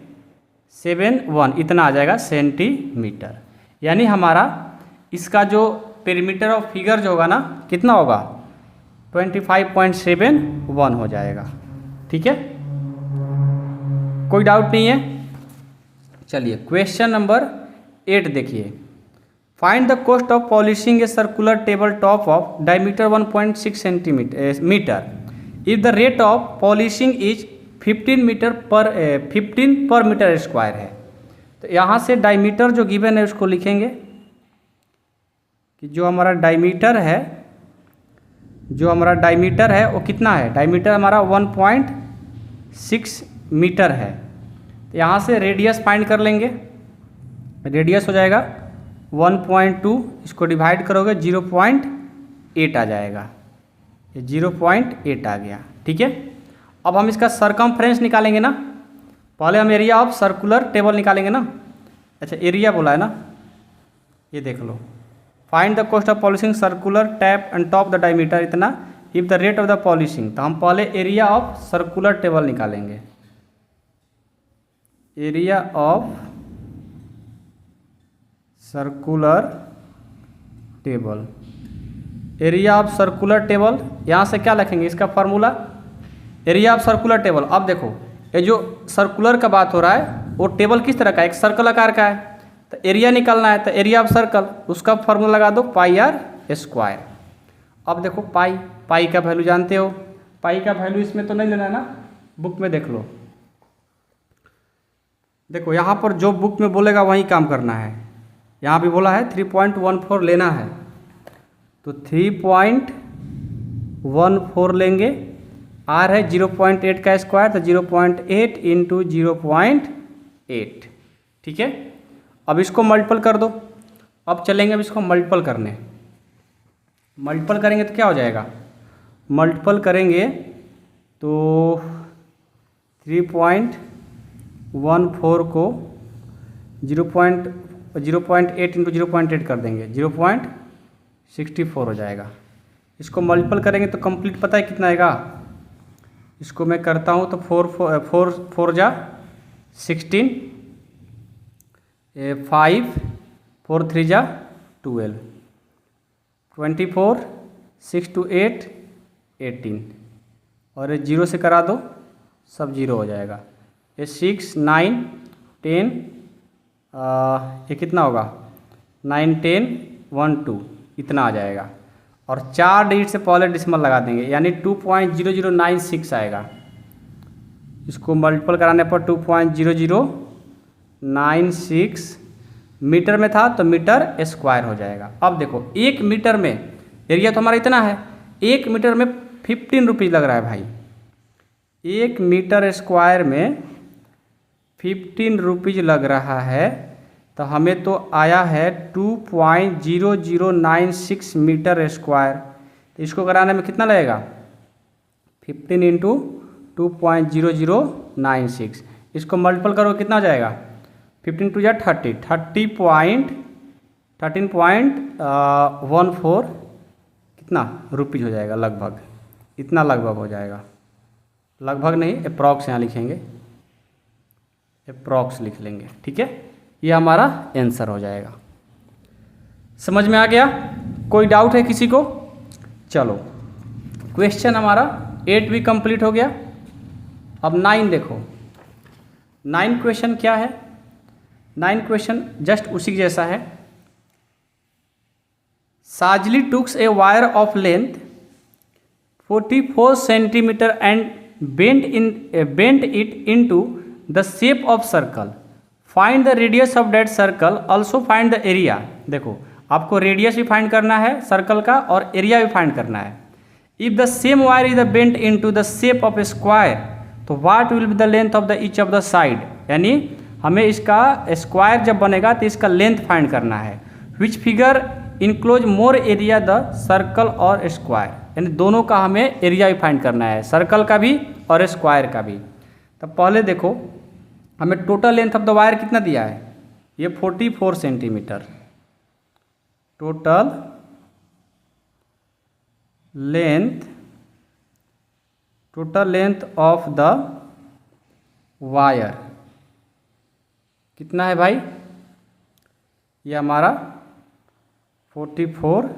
[SPEAKER 1] 7 1 इतना आ जाएगा सेंटीमीटर। यानी हमारा इसका जो पेरीमीटर ऑफ फिगर जो होगा ना कितना होगा, 25.71 हो जाएगा। ठीक है, कोई डाउट नहीं है। चलिए क्वेश्चन नंबर 8 देखिए, find the cost of polishing a circular table top of diameter 1.6 centimetre if the rate of polishing is 15 पर मीटर स्क्वायर है। तो यहाँ से डायमीटर जो गिवन है उसको लिखेंगे कि जो हमारा डायमीटर है वो कितना है, डायमीटर हमारा 1.6 मीटर है। तो यहाँ से रेडियस फाइंड कर लेंगे, रेडियस हो जाएगा 1.2, इसको डिवाइड करोगे 0.8 आ जाएगा, ये 0.8 आ गया। ठीक है, अब हम इसका सरकमफ्रेंस निकालेंगे ना, पहले हम एरिया ऑफ सर्कुलर टेबल निकालेंगे ना। अच्छा एरिया बोला है ना, ये देख लो, find the cost of polishing circular tap and top the diameter इतना if the rate of the polishing. तो हम पहले एरिया ऑफ सर्कुलर टेबल निकालेंगे, area of circular table, area of circular table, यहाँ से क्या लिखेंगे इसका formula, area of circular table. अब देखो ये जो सर्कुलर का बात हो रहा है वो टेबल किस तरह का है, एक सर्कल आकार का है, तो एरिया निकालना है, तो एरिया ऑफ सर्कल उसका फार्मूला लगा दो पाई आर स्क्वायर। अब देखो पाई का वैल्यू जानते हो, पाई का वैल्यू इसमें तो नहीं लेना है ना, बुक में देख लो, देखो यहाँ पर जो बुक में बोलेगा वही काम करना है। यहाँ भी बोला है 3.14 लेना है, तो 3.14 लेंगे, आर है 0.8 का स्क्वायर, तो 0.8 इंटू 0.8। ठीक है, अब इसको मल्टीपल कर दो। अब चलेंगे अब इसको मल्टीपल करने, मल्टीपल करेंगे तो क्या हो जाएगा, मल्टीपल करेंगे तो 3.14 को 0.8 इंटू 0.8 कर देंगे, 0.64 हो जाएगा। इसको मल्टीपल करेंगे तो कंप्लीट पता है कितना आएगा, इसको मैं करता हूँ तो 4 जा 16, 5 4 3 जा 12, 24 6 to 8 18, और ये 0 से करा दो सब 0 हो जाएगा। ये 6 9 10, ये कितना होगा 9 10 1 2 इतना आ जाएगा, और 4 डिजिट से पहले डिसिमल लगा देंगे, यानी 2.0096 आएगा। इसको मल्टीपल कराने पर 2.0096 मीटर में था तो मीटर स्क्वायर हो जाएगा। अब देखो 1 मीटर में एरिया तो हमारा इतना है, 1 मीटर में 15 रुपीज़ लग रहा है भाई, 1 मीटर स्क्वायर में 15 रुपीज़ लग रहा है, तो हमें तो आया है 2.0096 मीटर स्क्वायर। तो इसको कराने में कितना लगेगा, 15 इंटू 2.0096, इसको मल्टीपल करो कितना हो जाएगा, 15 टू जा 30, 13.14 कितना रुपीज़ हो जाएगा, लगभग इतना लगभग हो जाएगा, लगभग नहीं अप्रॉक्स यहाँ लिखेंगे, अप्रॉक्स लिख लेंगे। ठीक है, ये हमारा आंसर हो जाएगा। समझ में आ गया, कोई डाउट है किसी को? चलो क्वेश्चन हमारा 8 भी कंप्लीट हो गया। अब 9 देखो, 9 क्वेश्चन क्या है, 9 क्वेश्चन जस्ट उसी जैसा है। साजली took a wire of length 44 centimetre and bent it into the shape of circle. Find the radius of that circle, also find the area। देखो आपको रेडियस भी फाइंड करना है सर्कल का और एरिया भी फाइंड करना है। If the same wire is bent into the shape of a square तो what will be the length of the each of the side, यानी हमें इसका स्क्वायर जब बनेगा तो इसका लेंथ फाइंड करना है। Which figure enclose more area the circle और स्क्वायर, यानी दोनों का हमें एरिया भी फाइंड करना है, सर्कल का भी और स्क्वायर का भी। तो पहले देखो हमें total length of the wire कितना दिया है, ये 44 centimetre. Total length of the wire कितना है भाई, ये हमारा 44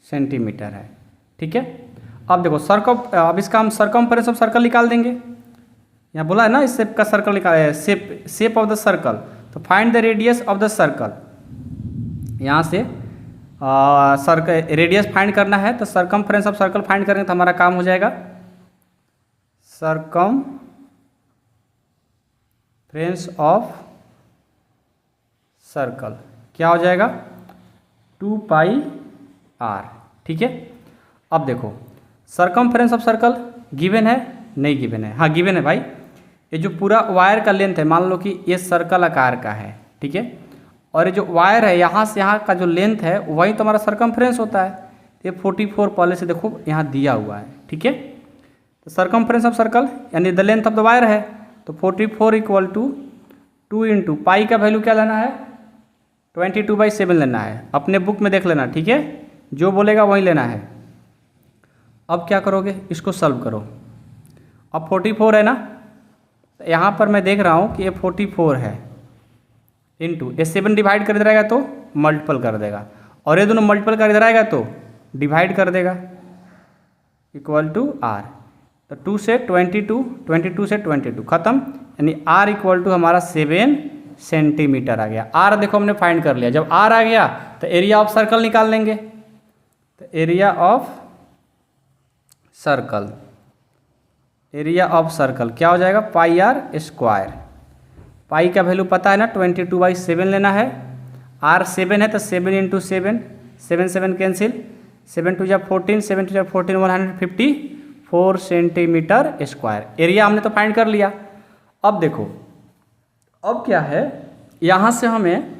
[SPEAKER 1] सेंटीमीटर है। ठीक है, अब देखो अब इसका हम सर्कमफेरेंस ऑफ सर्कल निकाल देंगे। यहाँ बोला है ना इस शेप का सर्कल निकाल है, शेप ऑफ द सर्कल, तो find the radius of the circle. यहाँ से रेडियस फाइंड करना है तो सर्कमफेरेंस ऑफ सर्कल फाइंड करेंगे तो हमारा काम हो जाएगा सर्कमफेरेंस ऑफ सर्कल क्या हो जाएगा 2 पाई r। ठीक है, अब देखो सर्कमफेरेंस ऑफ सर्कल गिवन है, नहीं गिवन है, हाँ गिवन है भाई। ये जो पूरा वायर का लेंथ है, मान लो कि ये सर्कल आकार का है, ठीक है, और ये जो वायर है यहाँ से यहाँ का जो लेंथ है वही तो हमारा सर्कमफेरेंस होता है। ये 44 पहले से देखो यहाँ दिया हुआ है। ठीक है, तो सर्कमफेरेंस ऑफ सर्कल यानी the length of the wire है, तो 44 इक्वल टू 2 इंटू पाई का वैल्यू क्या लेना है 22/7 लेना है। अपने बुक में देख लेना, ठीक है, जो बोलेगा वही लेना है। अब क्या करोगे, इसको सॉल्व करो। अब 44 है ना, तो यहाँ पर मैं देख रहा हूँ कि ये 44 है, इंटू ये 7 डिवाइड कर देगा तो मल्टीपल कर देगा, और ये दोनों मल्टीपल कर देगा तो डिवाइड कर देगा, इक्वल टू r। तो 2 से 22, 22 से 22 खत्म, यानी r इक्वल टू हमारा 7 सेंटीमीटर आ गया। r देखो हमने फाइंड कर लिया। जब r आ गया तो एरिया ऑफ सर्कल निकाल लेंगे। तो एरिया ऑफ सर्कल क्या हो जाएगा पाई r स्क्वायर। पाई का वैल्यू पता है ना 22/7 लेना है, r 7 है तो 7 into 7, 7 cancel, 7 2 14, 7 2 14, 154 centimetre square. Area हमने तो फाइंड कर लिया। अब देखो अब क्या है, यहाँ से हमें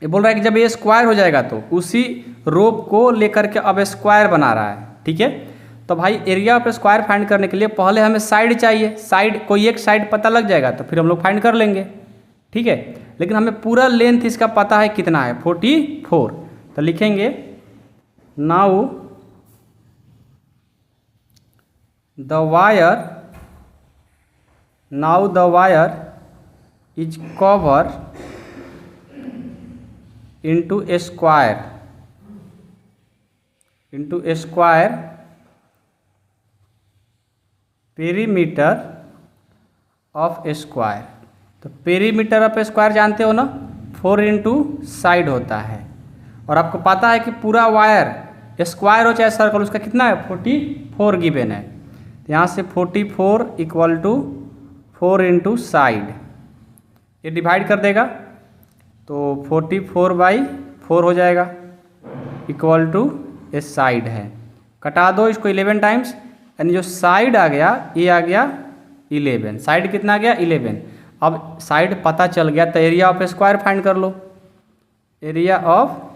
[SPEAKER 1] ये बोल रहा है कि जब ये स्क्वायर हो जाएगा तो उसी रोप को लेकर के अब स्क्वायर बना रहा है। ठीक है, तो भाई एरिया ऑफ स्क्वायर फाइंड करने के लिए पहले हमें साइड चाहिए, साइड कोई एक साइड पता लग जाएगा तो फिर हम लोग फाइंड कर लेंगे। ठीक है, लेकिन हमें पूरा लेंथ इसका पता है कितना है 44। तो लिखेंगे now the wire is cover into a square perimeter of square. तो पेरीमीटर ऑफ स्क्वायर जानते हो ना, 4 इंटू साइड होता है, और आपको पता है कि पूरा वायर स्क्वायर हो चाहे सर्कल उसका कितना है 44 गिवन है। तो यहाँ से 44 इक्वल टू 4 इंटू साइड, ये डिवाइड कर देगा तो 44/4 हो जाएगा, इक्वल टू ये साइड है। कटा दो इसको 11 टाइम्स, यानी जो साइड आ गया ये आ गया 11। साइड कितना आ गया 11। अब साइड पता चल गया तो एरिया ऑफ स्क्वायर फाइंड कर लो। एरिया ऑफ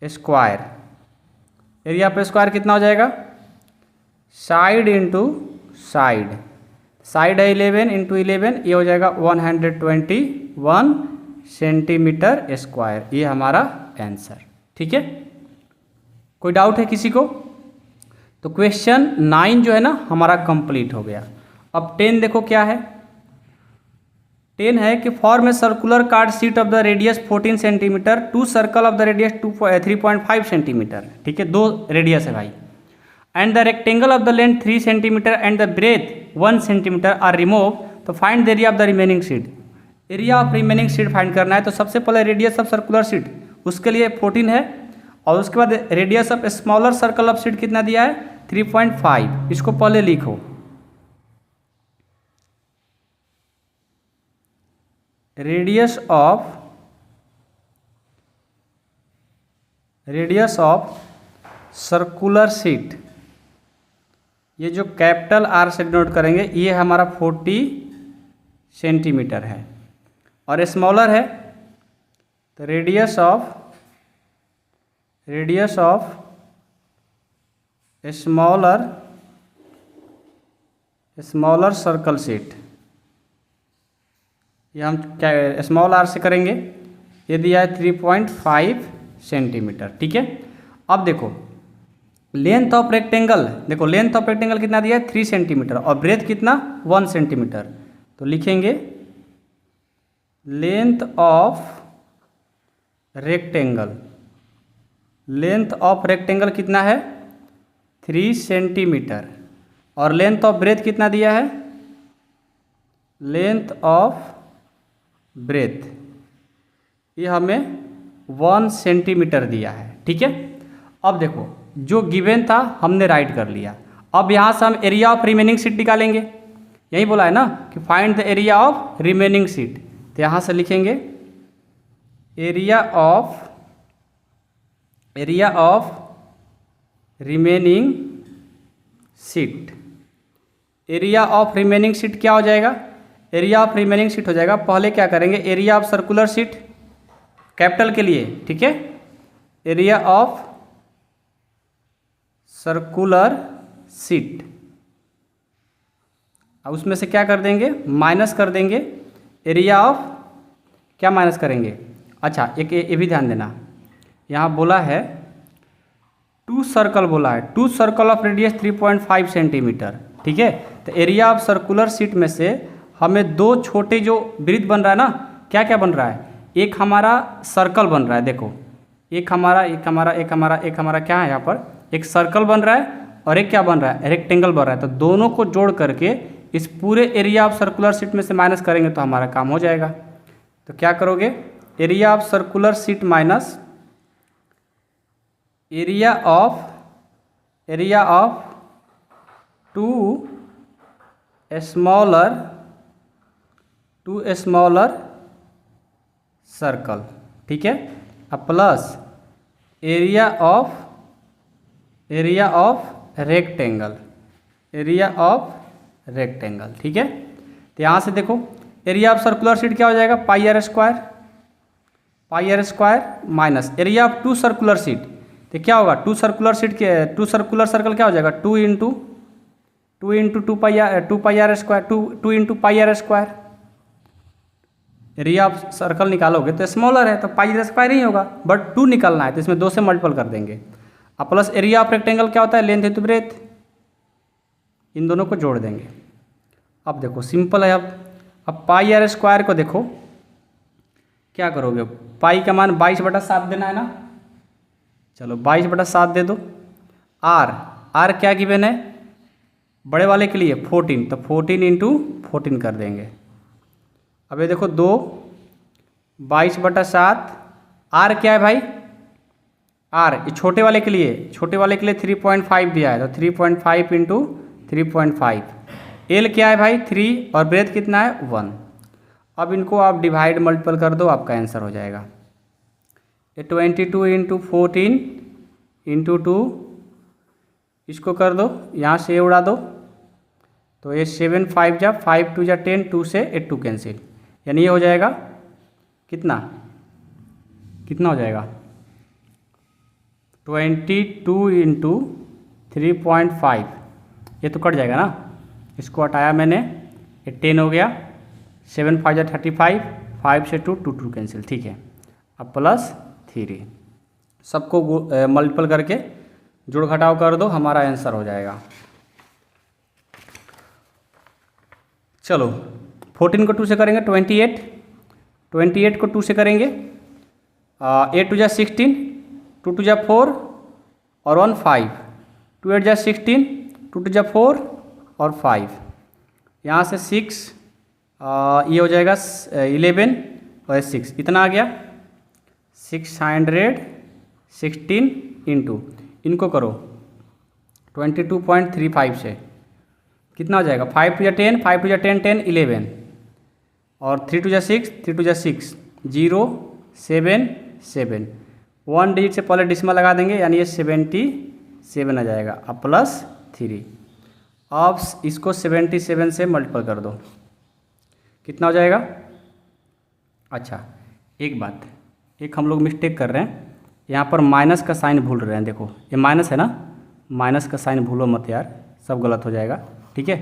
[SPEAKER 1] स्क्वायर कितना हो जाएगा, साइड इंटू साइड, साइड है 11 इंटू 11, ये हो जाएगा 121 सेंटीमीटर स्क्वायर। ये हमारा आंसर। ठीक है, कोई डाउट है किसी को? तो क्वेश्चन 9 जो है ना हमारा कंप्लीट हो गया। अब 10 देखो क्या है, 10 है कि form a circular card sheet of the radius 14 centimetre, two circle of the radius 3.5 centimetre. ठीक है, 2 रेडियस है भाई। And the rectangle of the length 3 centimetre and the breadth 1 centimetre are remove, तो find the area of the remaining sheet. Area of remaining sheet find करना है, तो सबसे पहले रेडियस ऑफ सर्कुलर शीट उसके लिए 14 है, और उसके बाद radius of smaller circle of sheet कितना दिया है 3.5। इसको पहले लिखो, रेडियस ऑफ सर्कुलर शीट, ये जो कैपिटल आर से डिनोट करेंगे, ये हमारा 40 सेंटीमीटर है, और स्मॉलर है तो radius of smaller circle sheet, ये हम क्या स्मॉल आर से करेंगे, ये दिया है 3.5 सेंटीमीटर। ठीक है, अब देखो लेंथ ऑफ रेक्टेंगल, देखो लेंथ ऑफ रेक्टेंगल कितना दिया है 3 सेंटीमीटर, और ब्रेथ कितना 1 सेंटीमीटर, तो लिखेंगे लेंथ ऑफ रेक्टेंगल कितना है 3 सेंटीमीटर, और लेंथ ऑफ ब्रेथ कितना दिया है, लेंथ ऑफ ब्रेथ ये हमें 1 सेंटीमीटर दिया है। ठीक है, अब देखो जो गिवन था हमने राइट कर लिया, अब यहाँ से हम एरिया ऑफ रिमेनिंग शीट निकालेंगे, यही बोला है ना कि find the area of remaining sheet, तो यहाँ से लिखेंगे area of remaining sheet. Area of remaining sheet क्या हो जाएगा, एरिया ऑफ रिमेनिंग शीट हो जाएगा, पहले क्या करेंगे area of circular sheet capital के लिए, ठीक है, एरिया ऑफ सर्कुलर शीट, अब उसमें से क्या कर देंगे माइनस कर देंगे एरिया ऑफ, क्या माइनस करेंगे, अच्छा एक ये भी ध्यान देना, यहाँ बोला है 2 सर्कल बोला है, 2 सर्कल ऑफ रेडियस 3.5 सेंटीमीटर। ठीक है, तो एरिया ऑफ सर्कुलर शीट में से हमें 2 छोटे जो वृत्त बन रहा है ना, क्या क्या बन रहा है, एक हमारा सर्कल बन रहा है, देखो एक हमारा क्या है यहाँ पर एक सर्कल बन रहा है, और एक क्या बन रहा है रेक्टेंगल बन रहा है, तो दोनों को जोड़ करके इस पूरे एरिया ऑफ सर्कुलर शीट में से माइनस करेंगे तो हमारा काम हो जाएगा। तो क्या करोगे area of circular sheet minus area of 2 smaller circle, ठीक है, अब प्लस एरिया ऑफ रेक्टेंगल, ठीक है। तो यहाँ से देखो एरिया ऑफ सर्कुलर शीट क्या हो जाएगा pi r square minus area of 2 circular sheet, तो क्या होगा 2 सर्कुलर सर्कल क्या हो जाएगा 2 into pi r square. Area of circle निकालोगे तो स्मॉलर है तो पाई आर स्क्वायर ही होगा, बट 2 निकालना है तो इसमें 2 से मल्टीपल कर देंगे। अब प्लस एरिया ऑफ रेक्टेंगल क्या होता है लेंथ इंटू ब्रेथ, इन दोनों को जोड़ देंगे। अब देखो सिंपल है, अब पाई आर स्क्वायर को देखो क्या करोगे, पाई का मान 22/7 देना है ना, चलो 22/7 दे दो। आर क्या गिवन है बड़े वाले के लिए 14, तो 14 इंटू 14 कर देंगे। अब ये देखो 2 22/7, आर क्या है भाई आर, ये छोटे वाले के लिए 3.5 दिया है, तो 3.5 इंटू 3.5। एल क्या है भाई 3 और ब्रेथ कितना है 1। अब इनको आप डिवाइड मल्टीपल कर दो, आपका आंसर हो जाएगा। ये 22 इंटू 14 इंटू 2, इसको कर दो, यहाँ से उड़ा दो, तो ये 7 5 जा 5 2 जा 10, 2 से 8 2 कैंसिल, यानी ये हो जाएगा कितना हो जाएगा 22 इंटू 3.5, ये तो कट जाएगा ना, इसको हटाया मैंने, ये 10 हो गया, 7 5 जा 35, 5 से 2 2 कैंसिल, ठीक है। अब प्लस 3 सबको मल्टीपल करके जोड़ घटाव कर दो, हमारा आंसर हो जाएगा। चलो 14 को 2 से करेंगे 28, 28 को 2 से करेंगे 8 टू जा 16, 2 टू जा 4 और 1 5, 2 8 जा 16, 2 टू जा 4 और 5, यहाँ से 6 ये हो जाएगा 11 और 6 इतना आ गया 616 इंटू इनको करो 22.35 से कितना हो जाएगा 5 टू जा 10, 5 टू जा 10 10 11 और 3 टू जा 6, 3 टू जा 6 0 7 7 1 डिजिट से पहले डिसिमल लगा देंगे यानी ये 77 आ जाएगा अब प्लस 3। अब इसको 77 से मल्टीपल कर दो कितना हो जाएगा। अच्छा एक बात, एक हम लोग मिस्टेक कर रहे हैं, यहाँ पर माइनस का साइन भूल रहे हैं। देखो ये माइनस है ना, माइनस का साइन भूलो मत यार, सब गलत हो जाएगा। ठीक है,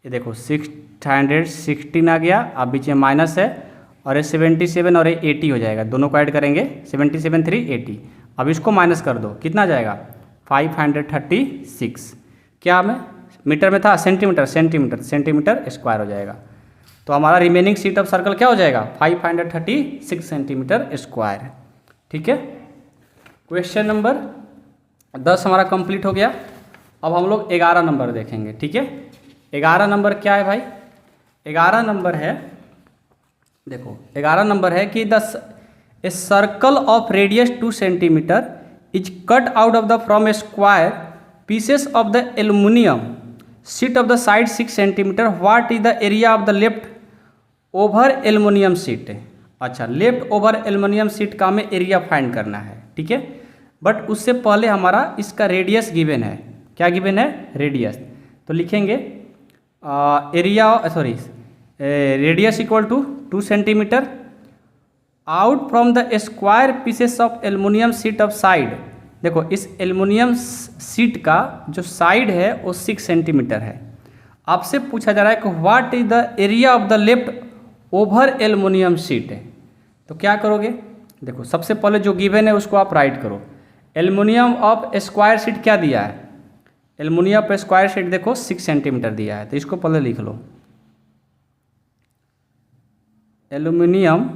[SPEAKER 1] ये देखो 616 आ गया, अब बीच में माइनस है और ये 77 और ये 80 हो जाएगा, दोनों को ऐड करेंगे 77 3 80। अब इसको माइनस कर दो कितना जाएगा 536। क्या में मीटर में था, सेंटीमीटर, सेंटीमीटर सेंटीमीटर स्क्वायर हो जाएगा। तो हमारा रिमेनिंग सीट ऑफ सर्कल क्या हो जाएगा 536 सेंटीमीटर स्क्वायर। ठीक है, क्वेश्चन नंबर 10 हमारा कंप्लीट हो गया। अब हम लोग 11 नंबर देखेंगे। ठीक है, 11 नंबर क्या है भाई, 11 नंबर है, देखो 11 नंबर है कि a circle of radius 2 centimetre is cut out of the from a square pieces of the aluminium sheet of the side 6 centimetre, what is the area of the left over aluminium sheet. अच्छा, left over aluminium sheet का हमें area find करना है। ठीक है, but उससे पहले हमारा इसका रेडियस गिवन है। क्या गिवन है, रेडियस। तो लिखेंगे area sorry radius equal to 2 centimetre out from the square pieces of aluminium sheet of side. देखो इस एल्युमिनियम शीट का जो साइड है वो 6 सेंटीमीटर है। आपसे पूछा जा रहा है कि what is the area of the left over aluminium sheet है। तो क्या करोगे, देखो सबसे पहले जो गिवन है उसको आप राइट करो। एल्युमिनियम ऑफ स्क्वायर शीट क्या दिया है, एल्युमिनियम ऑफ स्क्वायर शीट देखो 6 सेंटीमीटर दिया है, तो इसको पहले लिख लो। एल्युमिनियम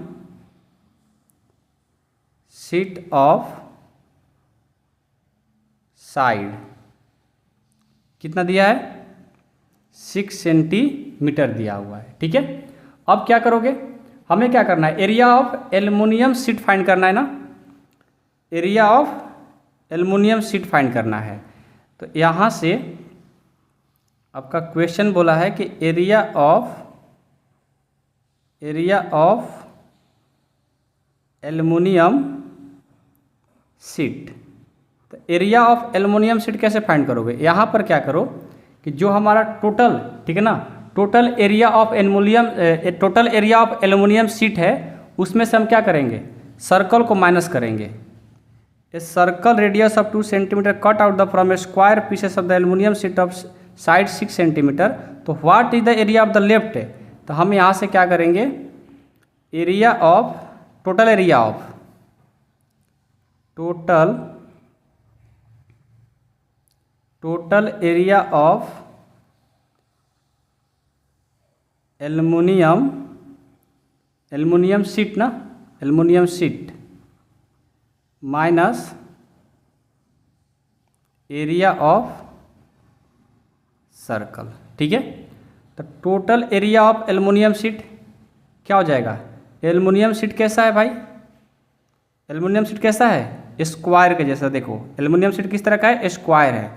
[SPEAKER 1] शीट ऑफ साइड कितना दिया है 6 सेंटीमीटर दिया हुआ है। ठीक है, अब क्या करोगे, हमें क्या करना है, area of aluminium sheet find करना है ना, area of aluminium sheet find करना है। तो यहाँ से आपका क्वेश्चन बोला है कि एरिया ऑफ एल्युमिनियम शीट। तो एरिया ऑफ एल्युमिनियम शीट कैसे फाइंड करोगे, यहाँ पर क्या करो कि जो हमारा टोटल, ठीक है ना, total area of aluminium sheet है उसमें से हम क्या करेंगे, सर्कल को माइनस करेंगे। A circle radius of 2 centimetre cut out the from a square pieces of the aluminium sheet of side 6 centimetre. तो what is the area of the left है, तो हम यहाँ से क्या करेंगे, area of total area of aluminium sheet ना, aluminium sheet minus area of circle. ठीक है, तो total area of aluminium sheet क्या हो जाएगा, एल्युमिनियम शीट कैसा है भाई, एल्युमिनियम शीट कैसा है, स्क्वायर के जैसा। देखो एल्युमिनियम शीट किस तरह का है, स्क्वायर है,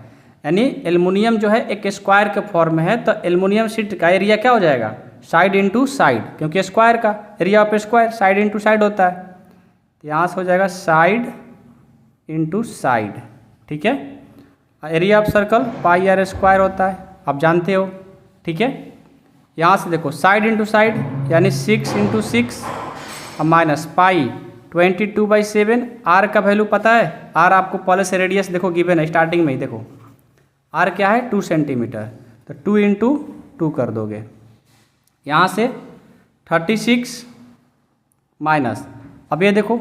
[SPEAKER 1] यानी एल्युमिनियम जो है एक स्क्वायर के फॉर्म में है। तो एल्युमिनियम शीट का एरिया क्या हो जाएगा, साइड इंटू साइड, क्योंकि स्क्वायर का area of square side into side होता है। तो यहाँ से हो जाएगा साइड इंटू साइड। ठीक है, area of circle pi r square होता है, आप जानते हो। ठीक है, यहाँ से देखो साइड इंटू साइड यानी 6 इंटू 6 माइनस पाई 22/7। आर का वैल्यू पता है, आर आपको पहले से रेडियस देखो गिवन है स्टार्टिंग में ही, देखो आर क्या है 2 सेंटीमीटर, तो 2 इंटू 2 कर दोगे। यहाँ से 36 माइनस, अब ये देखो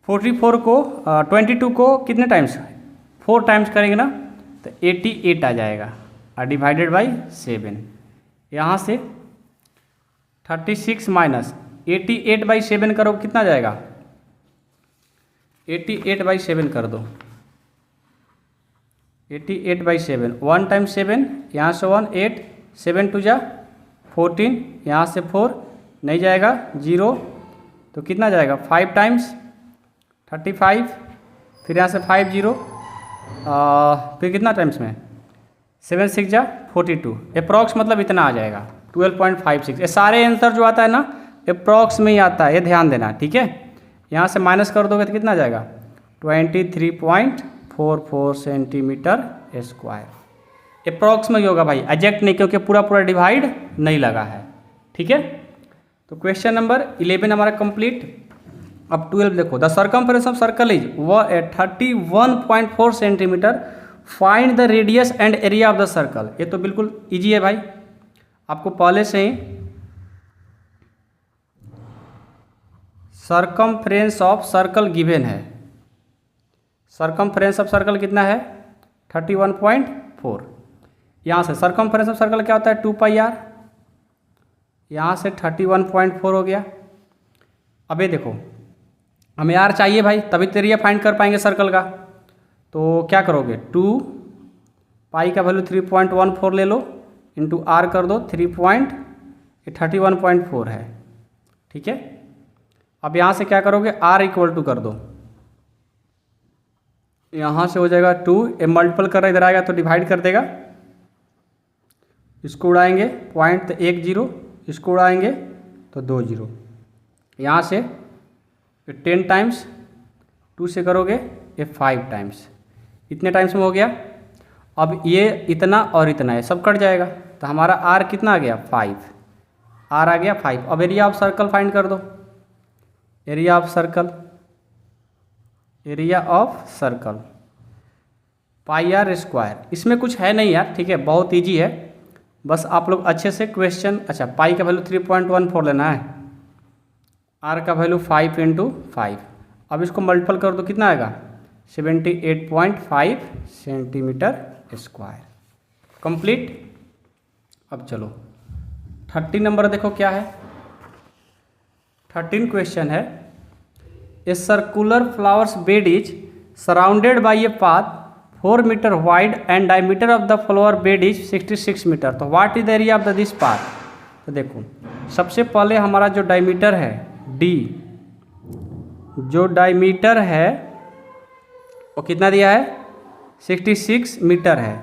[SPEAKER 1] 44 को 22 को कितने टाइम्स, 4 टाइम्स करेंगे ना, तो 88 आ जाएगा और डिवाइडेड बाई 7। यहाँ से 36 माइनस 88/7 करो, कितना जाएगा? 88/7 कर दो। 88/7, 1 टाइम्स 7, यहाँ से 1 8, 7 2 जा 14, यहाँ से 4 नहीं जाएगा 0, तो कितना जाएगा? 5 टाइम्स 35, फिर यहाँ से 5 0, फिर कितना टाइम्स में 7 6 जा 42, अप्रॉक्स मतलब इतना आ जाएगा 12.56। ये सारे आंसर जो आता है ना अप्रॉक्स में ही आता है, ये ध्यान देना, ठीक है। यहाँ से माइनस कर दोगे तो कितना जाएगा? 23.44 सेंटीमीटर स्क्वायर। अप्रॉक्स में ही होगा भाई, एग्जैक्ट नहीं, क्योंकि पूरा पूरा डिवाइड नहीं लगा है, ठीक है। तो क्वेश्चन नंबर 11 हमारा कंप्लीट। अब 12 देखो, the circumference of circle is 31.4 centimetre, find the radius and area of the circle. ये तो बिल्कुल इजी है भाई, आपको पहले से ही सर्कमफ्रेंस ऑफ सर्कल गिवन है। सर्कमफ्रेंस ऑफ सर्कल कितना है? 31.4। यहाँ से सर्कमफ्रेंस ऑफ सर्कल क्या होता है? 2πr। यहाँ से 31.4 हो गया। अब ये देखो, हमें r चाहिए भाई, तभी तो एरिया फाइंड कर पाएंगे सर्कल का। तो क्या करोगे? 2 पाई का वैल्यू 3.14 ले लो, इंटू r कर दो 31.4 है, ठीक है। अब यहाँ से क्या करोगे? r इक्वल टू कर दो, यहाँ से हो जाएगा 2, ए मल्टीपल कर रहा इधर आएगा तो डिवाइड कर देगा, इसको उड़ाएंगे पॉइंट तो 1 0, इसको उड़ाएंगे तो 2 0, यहाँ से 10 टाइम्स 2 से करोगे ये 5 टाइम्स, इतने टाइम्स में हो गया। अब ये इतना और इतना है, सब कट जाएगा, तो हमारा r कितना आ गया? 5, r आ गया 5। अब एरिया ऑफ सर्कल फाइंड कर दो, area of circle, area of circle πr square. इसमें कुछ है नहीं यार, ठीक है, बहुत इजी है, बस आप लोग अच्छे से क्वेश्चन। अच्छा, पाई का वैल्यू 3.14 लेना है, r का वैल्यू 5 × 5। अब इसको मल्टीपल कर दो, कितना आएगा? 78.5 सेंटीमीटर स्क्वायर। कंप्लीट। अब चलो 13 नंबर देखो क्या है। 13 क्वेश्चन है, a circular flowers bed is surrounded by a path 4 metre wide and diameter of the flower bed is 66 metre. तो what is the area of the this path? तो देखो, सबसे पहले हमारा जो डायमीटर है d, जो डायमीटर है वो कितना दिया है? 66 मीटर है।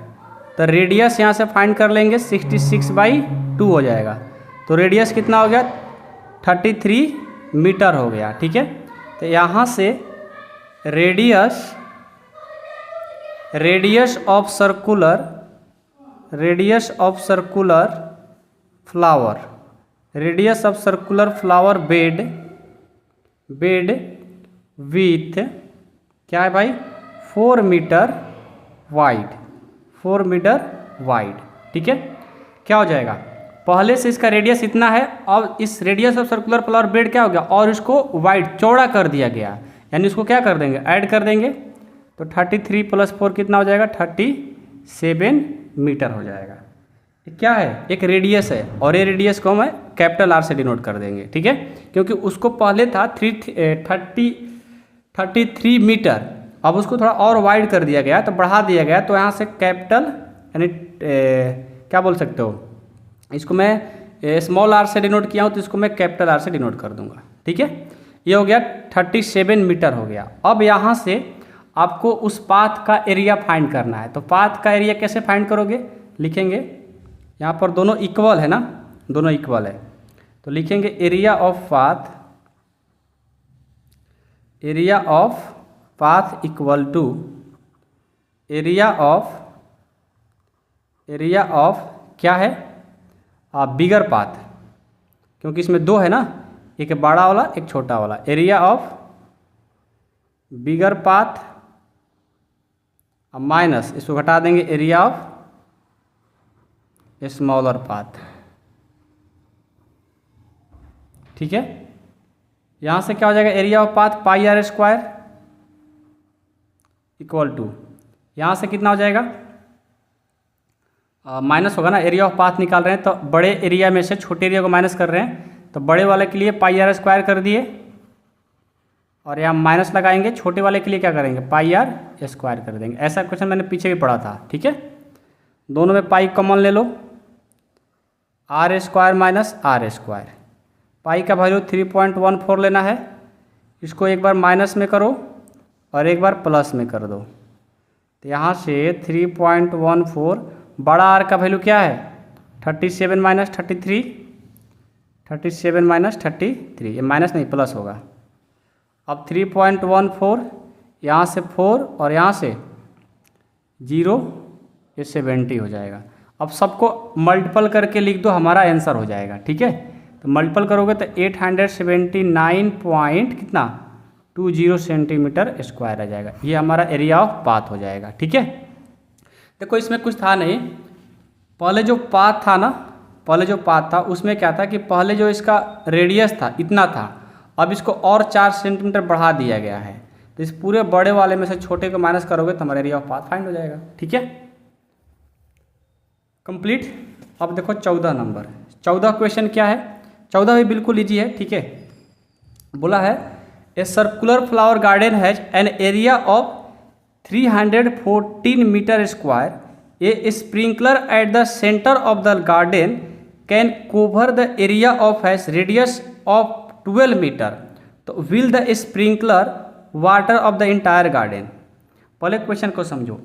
[SPEAKER 1] तो रेडियस यहाँ से फाइंड कर लेंगे, 66/2 हो जाएगा। तो रेडियस कितना हो गया? 33 मीटर हो गया, ठीक है। तो यहाँ से radius of circular flower, radius of circular flower bed with क्या है भाई? 4 मीटर वाइड, 4 मीटर वाइड, ठीक है। क्या हो जाएगा? पहले से इसका रेडियस इतना है, और इस radius of circular flower bed क्या हो गया? और इसको वाइड चौड़ा कर दिया गया, यानी इसको क्या कर देंगे? ऐड कर देंगे। तो 33 + 4 कितना हो जाएगा? 37 मीटर हो जाएगा। क्या है? एक रेडियस है, और ये रेडियस को हम कैपिटल R से डिनोट कर देंगे, ठीक है, क्योंकि उसको पहले था 33 मीटर, अब उसको थोड़ा और वाइड कर दिया गया, तो बढ़ा दिया गया। तो यहाँ से कैपिटल यानी क्या बोल सकते हो, इसको मैं स्मॉल r से डिनोट किया हूँ, तो इसको मैं कैपिटल R से डिनोट कर दूंगा, ठीक है। ये हो गया 37 मीटर हो गया। अब यहाँ से आपको उस पाथ का एरिया फाइंड करना है। तो पाथ का एरिया कैसे फाइंड करोगे? लिखेंगे, यहाँ पर दोनों इक्वल है ना, दोनों इक्वल है, तो लिखेंगे area of path equal to area of क्या है? बिगर पाथ, क्योंकि इसमें दो है ना, एक बड़ा वाला एक छोटा वाला। Area of bigger path minus, इसको घटा देंगे, एरिया ऑफ स्मॉलर पाथ, ठीक है। यहाँ से क्या हो जाएगा? Area of path πr square equal to, यहाँ से कितना हो जाएगा? माइनस होगा ना, एरिया ऑफ पाथ निकाल रहे हैं, तो बड़े एरिया में से छोटे एरिया को माइनस कर रहे हैं, तो बड़े वाले के लिए पाई आर स्क्वायर कर दिए और यहाँ माइनस लगाएंगे, छोटे वाले के लिए क्या करेंगे, पाई आर स्क्वायर कर देंगे। ऐसा क्वेश्चन मैंने पीछे भी पढ़ा था, ठीक है। दोनों में पाई कॉमन ले लो, r square minus r square. Pi का वैल्यू 3.14 लेना है, इसको एक बार माइनस में करो और एक बार प्लस में कर दो। तो यहाँ से 3.14, बड़ा आर का वैल्यू क्या है 37 माइनस 33, 37 माइनस 33, ये माइनस नहीं प्लस होगा। अब 3.14 यहाँ से 4 और यहाँ से 0, ये 70 हो जाएगा। अब सबको मल्टीपल करके लिख दो, हमारा आंसर हो जाएगा, ठीक है। तो मल्टीपल करोगे तो 879 पॉइंट कितना 20 सेंटीमीटर स्क्वायर आ जाएगा। ये हमारा एरिया ऑफ पाथ हो जाएगा, ठीक है। देखो इसमें कुछ था नहीं, पहले जो पाथ था ना, पहले जो पाथ था उसमें क्या था कि पहले जो इसका रेडियस था इतना था, अब इसको और 4 सेंटीमीटर बढ़ा दिया गया है। तो इस पूरे बड़े वाले में से छोटे को माइनस करोगे तो हमारा एरिया ऑफ पाथ फाइंड हो जाएगा, ठीक है। कंप्लीट। अब देखो 14 नंबर, 14 क्वेश्चन क्या है, 14 भी बिल्कुल इजी है, ठीक है। बोला है a circular flower garden has an area of 314 metre square, a sprinkler at the centre of the garden can cover the area of has radius of 12 metre, तो will the sprinkler water of the entire garden. पहले question को समझो,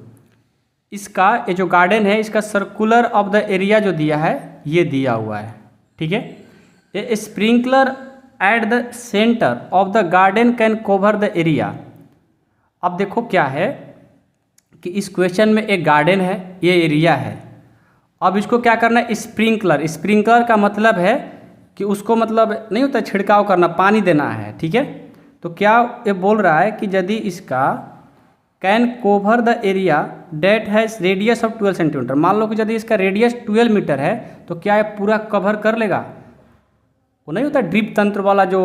[SPEAKER 1] इसका ये जो garden है इसका circular of the area जो दिया है ये दिया हुआ है, ठीक है। A sprinkler at the centre of the garden can cover the area. अब देखो क्या है कि इस क्वेश्चन में एक गार्डन है, ये एरिया है। अब इसको क्या करना है, स्प्रिंकलर। स्प्रिंकलर का मतलब है कि उसको मतलब नहीं होता छिड़काव करना, पानी देना है, ठीक है। तो क्या ये बोल रहा है कि यदि इसका can cover the area that has radius of 12 centimetre, मान लो कि यदि इसका रेडियस 12 मीटर है तो क्या ये पूरा कवर कर लेगा। वो नहीं होता ड्रिप तंत्र वाला, जो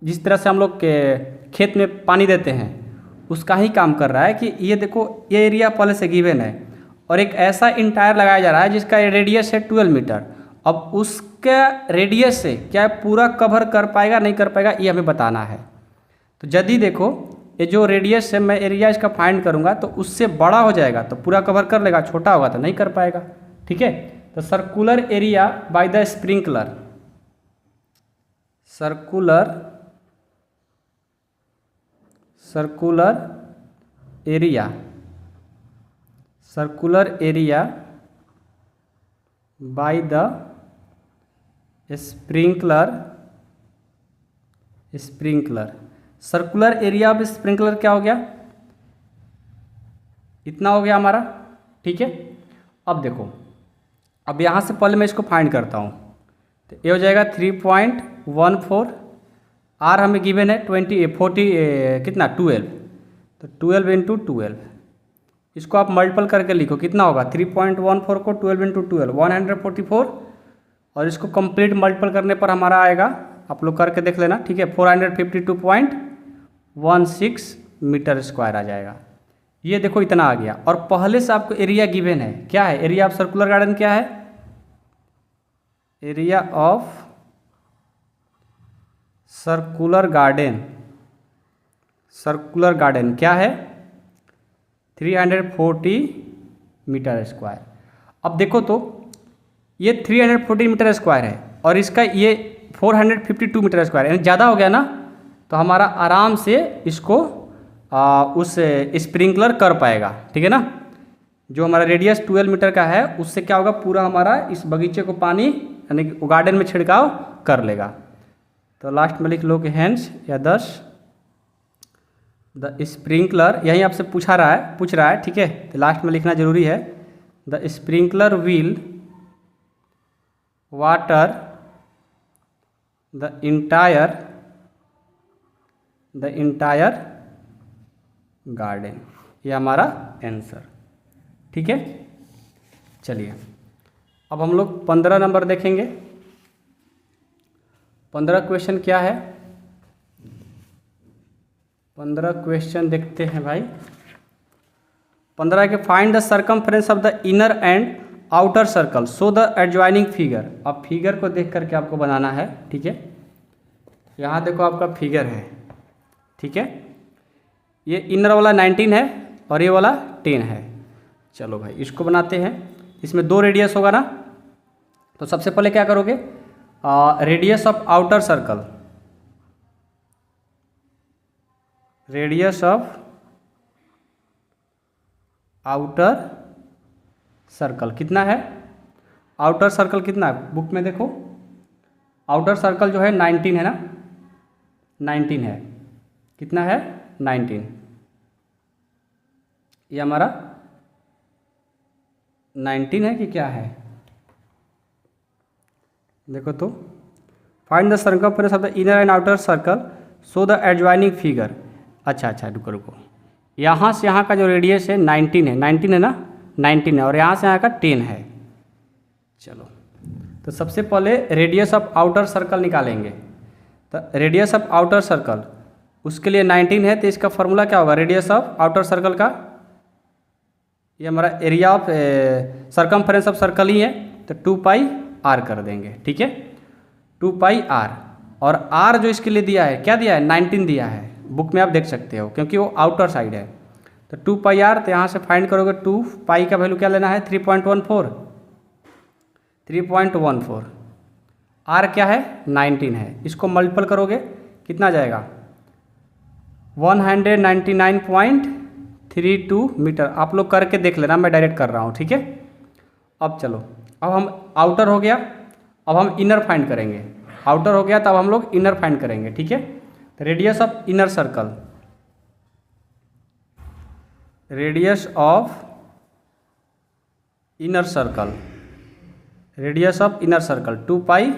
[SPEAKER 1] जिस तरह से हम लोग के खेत में पानी देते हैं उसका ही काम कर रहा है कि ये देखो ये एरिया पहले से गिवन है और एक ऐसा इंटायर लगाया जा रहा है जिसका रेडियस है 12 मीटर। अब उसका रेडियस से क्या पूरा कवर कर पाएगा नहीं कर पाएगा ये हमें बताना है। तो यदि देखो ये जो रेडियस है मैं एरिया इसका फाइंड करूंगा तो उससे बड़ा हो जाएगा तो पूरा कवर कर लेगा, छोटा होगा तो नहीं कर पाएगा, ठीक है। तो circular area by the sprinkler, circular area, circular area by the sprinkler, circular area of sprinkler क्या हो गया, इतना हो गया हमारा, ठीक है। अब देखो, अब यहाँ से पहले मैं इसको फाइंड करता हूँ तो ये हो जाएगा 3.14, आर हमें गिवन है 40 कितना 12, तो 12 इंटू 12, इसको आप मल्टीपल करके लिखो कितना होगा 3.14 को 12 इंटू 12 144, और इसको कंप्लीट मल्टीपल करने पर हमारा आएगा, आप लोग करके देख लेना, ठीक है, 452.16 मीटर स्क्वायर आ जाएगा। ये देखो इतना आ गया। और पहले से आपको एरिया गिवन है, क्या है एरिया ऑफ सर्कुलर गार्डन, क्या है एरिया ऑफ सर्कुलर गार्डन क्या है 340 मीटर स्क्वायर। अब देखो तो ये 340 मीटर स्क्वायर है और इसका ये 452 मीटर स्क्वायर, यानी ज़्यादा हो गया ना, तो हमारा आराम से इसको उस स्प्रिंकलर कर पाएगा, ठीक है ना। जो हमारा रेडियस 12 मीटर का है उससे क्या होगा, पूरा हमारा इस बगीचे को पानी यानी गार्डन में छिड़काव कर लेगा। तो लास्ट में लिख लो कि हेंस या दस द स्प्रिंकलर, यहीं आपसे पूछ रहा है, ठीक है, तो लास्ट में लिखना जरूरी है, the sprinkler will water the entire garden, ये हमारा आंसर, ठीक है। चलिए अब हम लोग 15 नंबर देखेंगे। 15 क्वेश्चन क्या है, 15 क्वेश्चन देखते हैं भाई। 15 के find the circumference of the inner and outer circle so the adjoining figure. अब फिगर को देख करके आपको बनाना है, ठीक है। यहाँ देखो आपका फिगर है, ठीक है। ये इनर वाला 19 है और ये वाला 10 है। चलो भाई इसको बनाते हैं। इसमें 2 रेडियस होगा ना, तो सबसे पहले क्या करोगे, radius of outer circle, radius of outer circle कितना है, आउटर सर्कल कितना है बुक में देखो, आउटर सर्कल जो है 19 है ना, 19 है। कितना है 19, ये हमारा 19 है कि क्या है, देखो तो। Find the circumference of the inner and outer circle so the adjoining figure. अच्छा रुको रुको, यहाँ से यहाँ का जो रेडियस है 19 है, 19 है ना, 19 है, और यहाँ से यहाँ का 10 है। चलो तो सबसे पहले रेडियस ऑफ आउटर सर्कल निकालेंगे। तो रेडियस ऑफ आउटर सर्कल, उसके लिए 19 है, तो इसका फॉर्मूला क्या होगा, रेडियस ऑफ आउटर सर्कल का, ये हमारा area of circumference of circle ही है, तो 2 पाई आर कर देंगे, ठीक है। 2 पाई आर, और आर जो इसके लिए दिया है, क्या दिया है, 19 दिया है, बुक में आप देख सकते हो क्योंकि वो आउटर साइड है। तो 2 पाई आर, तो यहाँ से फाइंड करोगे 2 पाई का वैल्यू क्या लेना है, 3.14, 3.14। आर क्या है 19 है, इसको मल्टीपल करोगे कितना जाएगा, 199.32 मीटर। आप लोग करके देख लेना, मैं डायरेक्ट कर रहा हूँ, ठीक है। अब चलो, अब हम आउटर हो गया, अब हम इनर फाइंड करेंगे। आउटर हो गया, तब हम लोग इनर फाइंड करेंगे, ठीक है। तो radius of inner circle, radius of inner circle, radius of inner circle 2 pi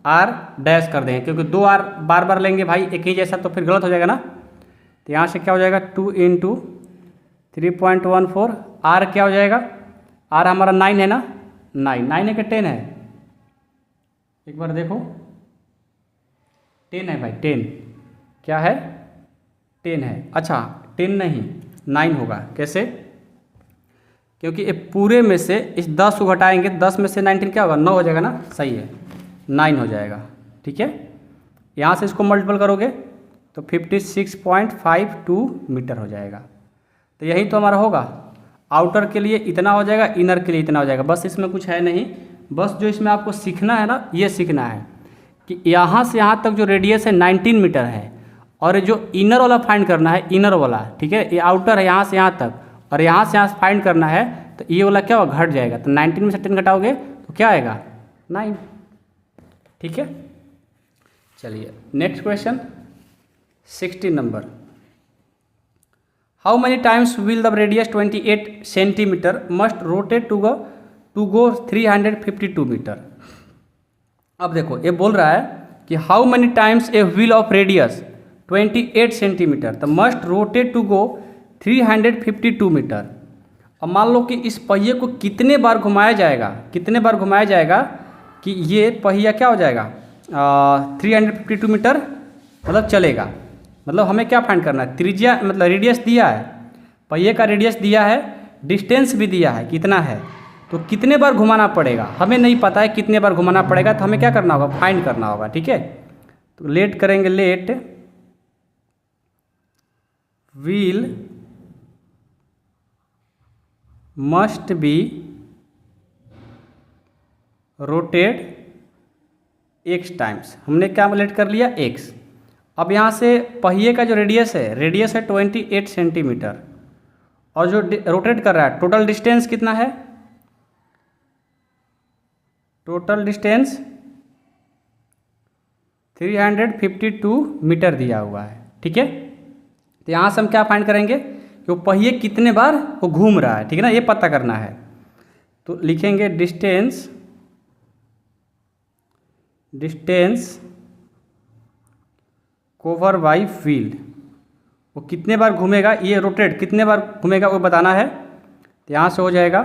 [SPEAKER 1] r dash कर देंगे, क्योंकि 2 आर बार बार लेंगे भाई एक ही जैसा, तो फिर गलत हो जाएगा ना। तो यहाँ से क्या हो जाएगा, 2 × 3.14, आर क्या हो जाएगा, आर हमारा 9 है ना, 9 है कि 10 है, एक बार देखो, 10 है भाई, 10 क्या है, 10 है। अच्छा 10 नहीं 9 होगा, कैसे, क्योंकि ये पूरे में से इस 10 को घटाएंगे, 10 में से 19 क्या होगा, 9 हो जाएगा ना, सही है, 9 हो जाएगा, ठीक है। यहाँ से इसको मल्टीपल करोगे तो 56.52 मीटर हो जाएगा। तो यही तो हमारा होगा, आउटर के लिए इतना हो जाएगा, इनर के लिए इतना हो जाएगा, बस इसमें कुछ है नहीं। बस जो इसमें आपको सीखना है ना, ये सीखना है कि यहाँ से यहाँ तक जो रेडियस है 19 मीटर है, और जो इनर वाला फाइंड करना है, इनर वाला, ठीक है, ये आउटर है यहाँ से यहाँ तक, और यहाँ से यहाँ फाइंड करना है, तो ये वाला क्या होगा, घट जाएगा। तो 19 में से 10 घटाओगे तो क्या आएगा, 9, ठीक है। चलिए next question 16 number, how many times will the radius 28 centimetre must rotate to go 352 metre. अब देखो ये बोल रहा है कि how many times a wheel of radius 28 centimetre the must rotate to go 352 metre. अब मान लो कि इस पहिए को कितने बार घुमाया जाएगा, कितने बार घुमाया जाएगा कि ये पहिया क्या हो जाएगा, 352 मीटर मतलब चलेगा। मतलब हमें क्या फाइंड करना है, त्रिज्या मतलब रेडियस दिया है, पहिए का रेडियस दिया है, डिस्टेंस भी दिया है कितना है, तो कितने बार घुमाना पड़ेगा हमें नहीं पता है, कितने बार घुमाना पड़ेगा, तो हमें क्या करना होगा, फाइंड करना होगा, ठीक है। तो लेट करेंगे, let wheel must be rotate x times, हमने क्या लेट कर लिया x। अब यहाँ से पहिए का जो रेडियस है 28 सेंटीमीटर, और जो रोटेट कर रहा है टोटल डिस्टेंस कितना है, टोटल डिस्टेंस 352 मीटर दिया हुआ है, ठीक है। तो यहाँ से हम क्या फाइंड करेंगे कि वो पहिए कितने बार वो घूम रहा है, ठीक है ना, ये पता करना है। तो लिखेंगे डिस्टेंस कवर बाई व्हील, वो कितने बार घूमेगा, ये रोटेट कितने बार घूमेगा वो बताना है। तो यहाँ से हो जाएगा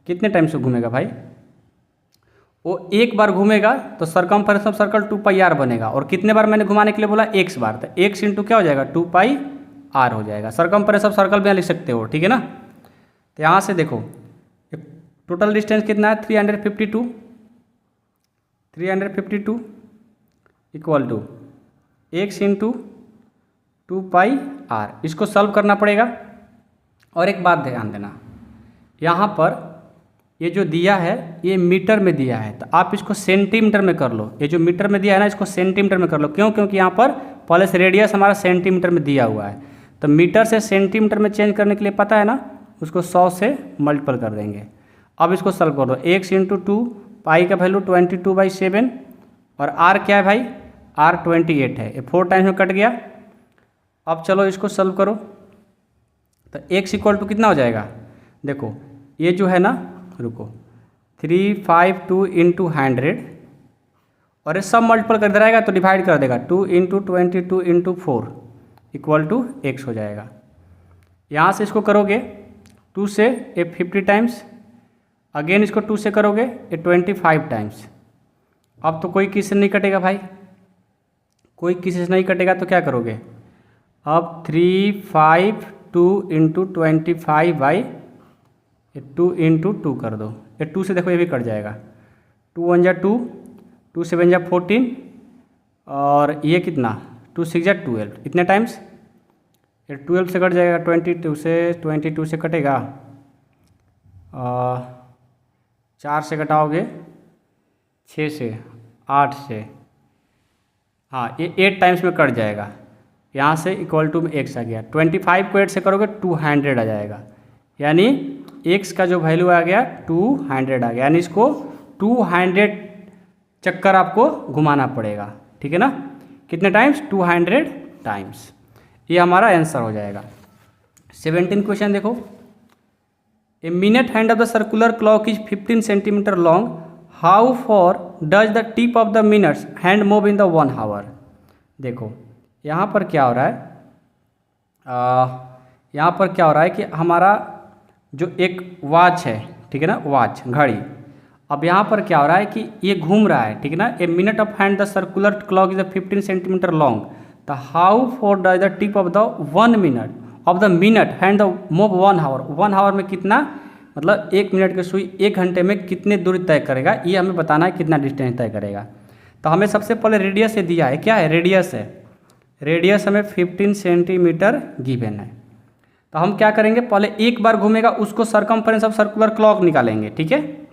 [SPEAKER 1] कितने टाइम से घूमेगा भाई, वो एक बार घूमेगा तो circumference of circle 2 pi r बनेगा, और कितने बार मैंने घुमाने के लिए बोला x बार, तो x इंटू क्या हो जाएगा 2 पाई आर हो जाएगा। सर्कमफरेंस ऑफ सर्कल भी यहाँ लिख सकते हो, ठीक है ना। तो यहाँ से देखो टोटल डिस्टेंस कितना है 352 equal to x into 2πr। इसको सॉल्व करना पड़ेगा। और एक बात ध्यान देना, यहाँ पर ये जो दिया है ये मीटर में दिया है, तो आप इसको सेंटीमीटर में कर लो। ये जो मीटर में दिया है ना, इसको सेंटीमीटर में कर लो। क्यों? क्योंकि यहाँ पर पहले से रेडियस हमारा सेंटीमीटर में दिया हुआ है, तो मीटर से सेंटीमीटर में चेंज करने के लिए पता है ना, उसको 100 से मल्टीपल कर देंगे। अब इसको सॉल्व कर दो। x इंटू 2 पाई का वैल्यू 22/7 और r क्या है भाई, r 28 है। ये 4 टाइम्स में कट गया। अब चलो इसको सॉल्व करो, तो x इक्वल टू कितना हो जाएगा, देखो ये जो है ना, रुको 352 इंटू 100 और ये सब मल्टीपल कर देगा तो डिवाइड कर देगा 2 into 22 into 4 equal to x हो जाएगा। यहाँ से इसको करोगे 2 से ये 50 टाइम्स, अगेन इसको 2 से करोगे ये 25 टाइम्स। अब तो कोई किसी से नहीं कटेगा भाई, कोई किसी से नहीं कटेगा, तो क्या करोगे, अब 352 इंटू 25/2 इंटू 2 कर दो। ये 2 से देखो ये भी कट जाएगा, 2 1 जा 2, 2 7 जा 14 और ये कितना 2 6 जा 12, इतने टाइम्स ये 12 से कट जाएगा, 22 से कटेगा, 4 से कटाओगे 6 से 8 से, हाँ ये 8 टाइम्स में कट जाएगा। यहाँ से इक्वल टू में x आ गया। 25 को 8 से करोगे 200 आ जाएगा, यानी x का जो वैल्यू आ गया 200 आ गया, यानी इसको 200 चक्कर आपको घुमाना पड़ेगा। ठीक है ना, कितने टाइम्स, 200 टाइम्स। ये हमारा आंसर हो जाएगा। 17 क्वेश्चन देखो, a minute hand of the circular clock is 15 centimetre long, how far does the tip of the minutes hand move in the 1 hour. देखो यहाँ पर क्या हो रहा है, यहाँ पर क्या हो रहा है कि हमारा जो एक वॉच है, ठीक है ना, वॉच घड़ी, अब यहाँ पर क्या हो रहा है कि ये घूम रहा है, ठीक है ना। A minute of hand the circular clock is 15 centimetre long, the how far does the tip of the 1 minute of the minute hand the move 1 hour. 1 hour में कितना, मतलब 1 मिनट की सुई 1 घंटे में कितने दूरी तय करेगा, ये हमें बताना है, कितना डिस्टेंस तय करेगा। तो हमें सबसे पहले रेडियस से दिया है, क्या है, रेडियस है। रेडियस हमें 15 सेंटीमीटर गिवन है। तो हम क्या करेंगे, पहले एक बार घूमेगा उसको सरकमफ्रेंस ऑफ सर्कुलर क्लॉक निकालेंगे। ठीक है,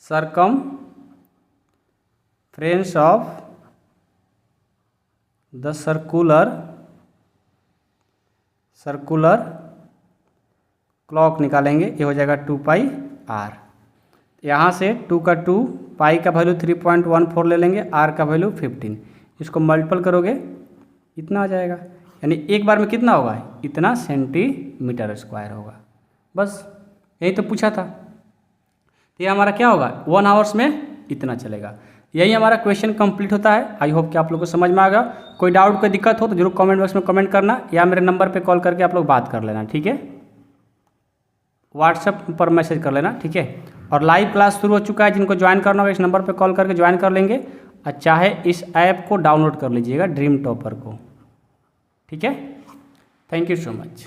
[SPEAKER 1] circumference of the circular clock निकालेंगे, ये हो जाएगा 2πr। यहाँ से 2 का 2, पाई का वैल्यू 3.14 ले लेंगे, r का वैल्यू 15, इसको मल्टीपल करोगे इतना आ जाएगा, यानी एक बार में कितना होगा, इतना सेंटीमीटर स्क्वायर होगा। बस यही तो पूछा था। तो ये हमारा क्या होगा, 1 आवर्स में इतना चलेगा। यही हमारा क्वेश्चन कंप्लीट होता है। आई होप कि आप लोग को समझ में आ गया। कोई डाउट कोई दिक्कत हो तो जरूर कमेंट बॉक्स में कमेंट करना, या मेरे नंबर पे कॉल करके आप लोग बात कर लेना। ठीक है, व्हाट्सएप पर मैसेज कर लेना। ठीक है, और लाइव क्लास शुरू हो चुका है, जिनको ज्वाइन करना होगा इस नंबर पे कॉल करके ज्वाइन कर लेंगे, और चाहे इस ऐप को डाउनलोड कर लीजिएगा ड्रीम टॉपर को। ठीक है, थैंक यू सो मच।